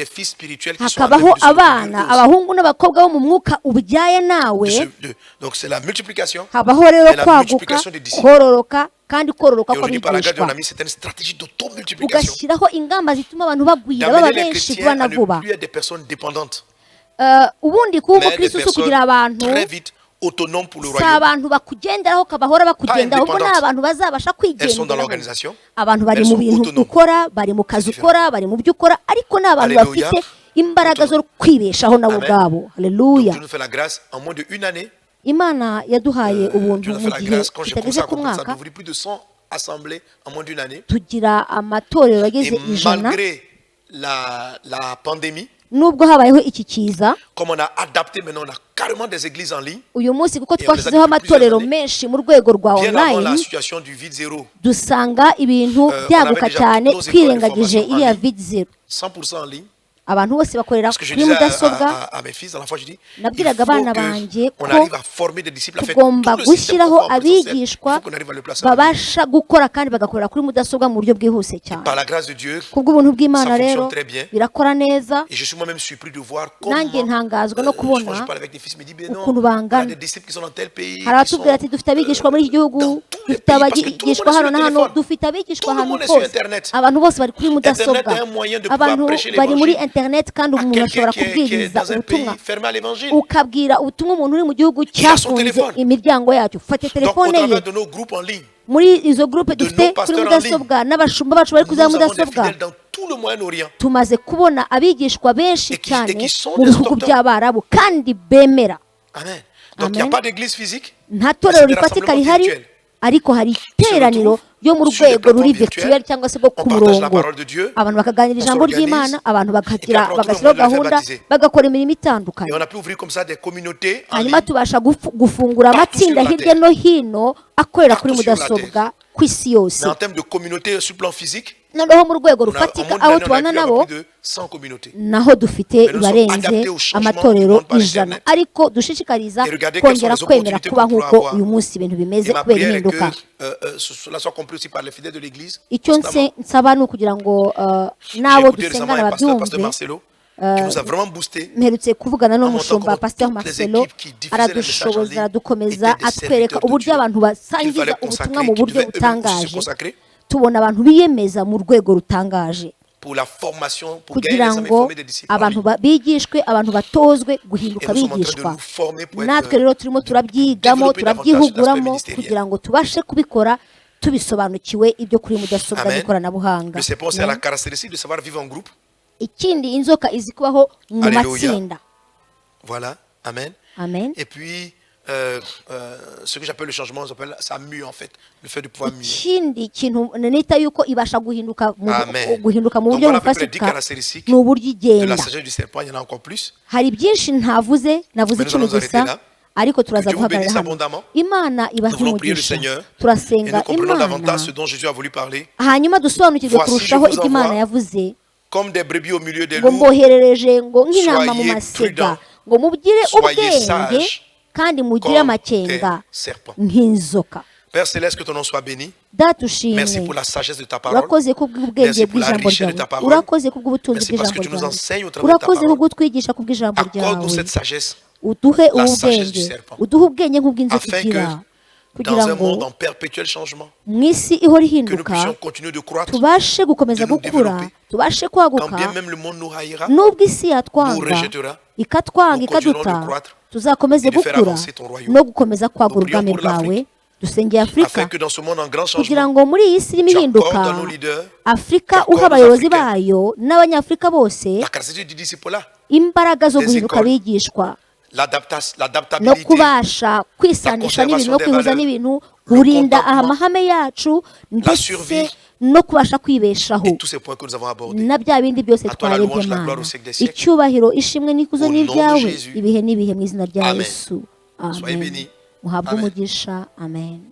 Hakabaho abana, abahungu n'abakobwa bo mu mwuka ubyaye nawe. Donc c'est la multiplication. Habaho rero kwaguka, kororoka, kandi kororoka kw'abigishwa ugashyiraho ingamba zituma abantu bagwira baba benshi vuba na vuba. Ubundi kuba umukristo si ukugira abantu autonomes pour le si royaume. abantu bakugenderaho kabahora bakugenderaho ubwo ni abantu bazabasha kwigenderaho abantu bari mu bintu ukora bari mu kazi ukora bari mu byo ukora ariko ni abantu bafite imbaraga zo kwibeshaho nabo ubwabo. Haleluya. Imana yaduhaye ubuntu mu gihe kitageze ku mwaka tugira amatorero ageze 100 la pandémie. Nubwo habayeho iki kiza comme on a adapté maintenant on a carrément des églises en ligne uyu munsi kuko twashyizeho amatorero menshi mu rwego rwa online dusanga ibintu byaguka cyane twirengagije iriya vide zero 100% en ligne. abantu bose bakorera kuri mudasobwa. Nabwiraga abana banjye ko tugomba gushyiraho abigishwa babasha gukora kandi bagakorera kuri mudasobwa mu buryo bwihuse cyane. Kubw'ubuntu bw'Imana rero birakora neza. Nanjye ntangazwa no kubona ukuntu bangana. Hari abatubwira ati dufite abigishwa muri iki gihugu, dufite abigishwa hano na hano, dufite abigishwa ahantu hose. Abantu bose bari kuri mudasobwa, abantu bari muri internet kandi umuntu ashobora kubwiriza ubutumwa ukabwira ubutumwa umuntu uri mu gihugu cyafunze imiryango yacyo. Ufate telefone ye muri izo groupe dufite kuri mudasobwa n'abashumba bacu bari kuza mudasobwa. Tumaze kubona abigishwa benshi cyane mu bihugu by'Abarabu kandi bemera. Nta torero rifatika rihari ariko hari iteraniro yo mu rwego ruri virtuel cyangwa se bwo ku murongo abantu bakaganira ijambo ry'Imana, abantu bagashyiraho gahunda bagakora imirimo itandukanye. Hanyuma tubasha gufungura amatsinda hirya no hino akorera kuri mudasobwa ku isi yose. Noneho mu rwego rufatika aho tubana nabo naho dufite barenze amatorero 100 ariko dushishikariza kongera kwemera kuba nk'uko uyu munsi ibintu bimeze kubera impinduka. Icyo nsaba ni ukugira ngo nabo dusengana babyumve. Mperutse kuvugana n'umushumba Pasteur Marcelo aradushoboza aradukomeza atwereka uburyo abantu basangiza ubutumwa mu buryo butangaje. Tubona abantu biyemeza mu rwego rutangaje kugira ngo abantu bigishwe, abantu batozwe guhinduka bigishwa. Natwe rero turimo turabyigamo turabyihuguramo kugira ngo tubashe kubikora tubisobanukiwe ibyo kuri mudasobwa n'ikoranabuhanga. Ikindi inzoka izi kubaho mu matsinda. Voilà, amen. Amen. Et puis ce que j'appelle le changement, j'appelle ça mue en fait, le fait de pouvoir muer. Ikindi kintu nita yuko ibasha guhinduka mu buryo bufatika n'uburyo igenda. De la sagesse du serpent, il y en a encore plus. Hari byinshi navuze kimwe gusa ariko turaza guhagarara hano. Imana ibahe umugisha. Turasenga Imana hanyuma dusobanukirwe kurushaho ibyo Imana yavuze. Comme des brebis au milieu des loups, ngo nk'intama mu masega, ngo mubwire ubwenge kandi mugire amakenga nk'inzoka. Père Céleste, que ton nom soit béni. Merci pour la sagesse de ta parole. Merci pour la richesse de ta parole. Merci parce que tu nous enseignes au travers de ta parole. Accorde-nous cette sagesse, la sagesse du serpent, afin que dans un monde en perpétuel changement, que nous puissions continuer de croître, de nous développer. Quand bien même le monde nous haïra, nous rejettera, nous continuerons de croître et de faire avancer ton royaume. Nous prions pour l'Afrique, afin que dans ce monde en grand changement, tu accordes à nos leaders, Afrika uha abayobozi bayo n'abanyafrika bose imbaraga zo guhinduka abigishwa no kubasha kwisanisha n'ibintu no kwihuza n'ibintu, kurinda amahame yacu ndetse no kubasha kwibeshaho na bya bindi byose twarebye Mana. Icyubahiro ishimwe n'ikuzo n'ibyawe ibihe n'ibihe mu izina rya Yesu. Amen. Muhabwe umugisha. Amen.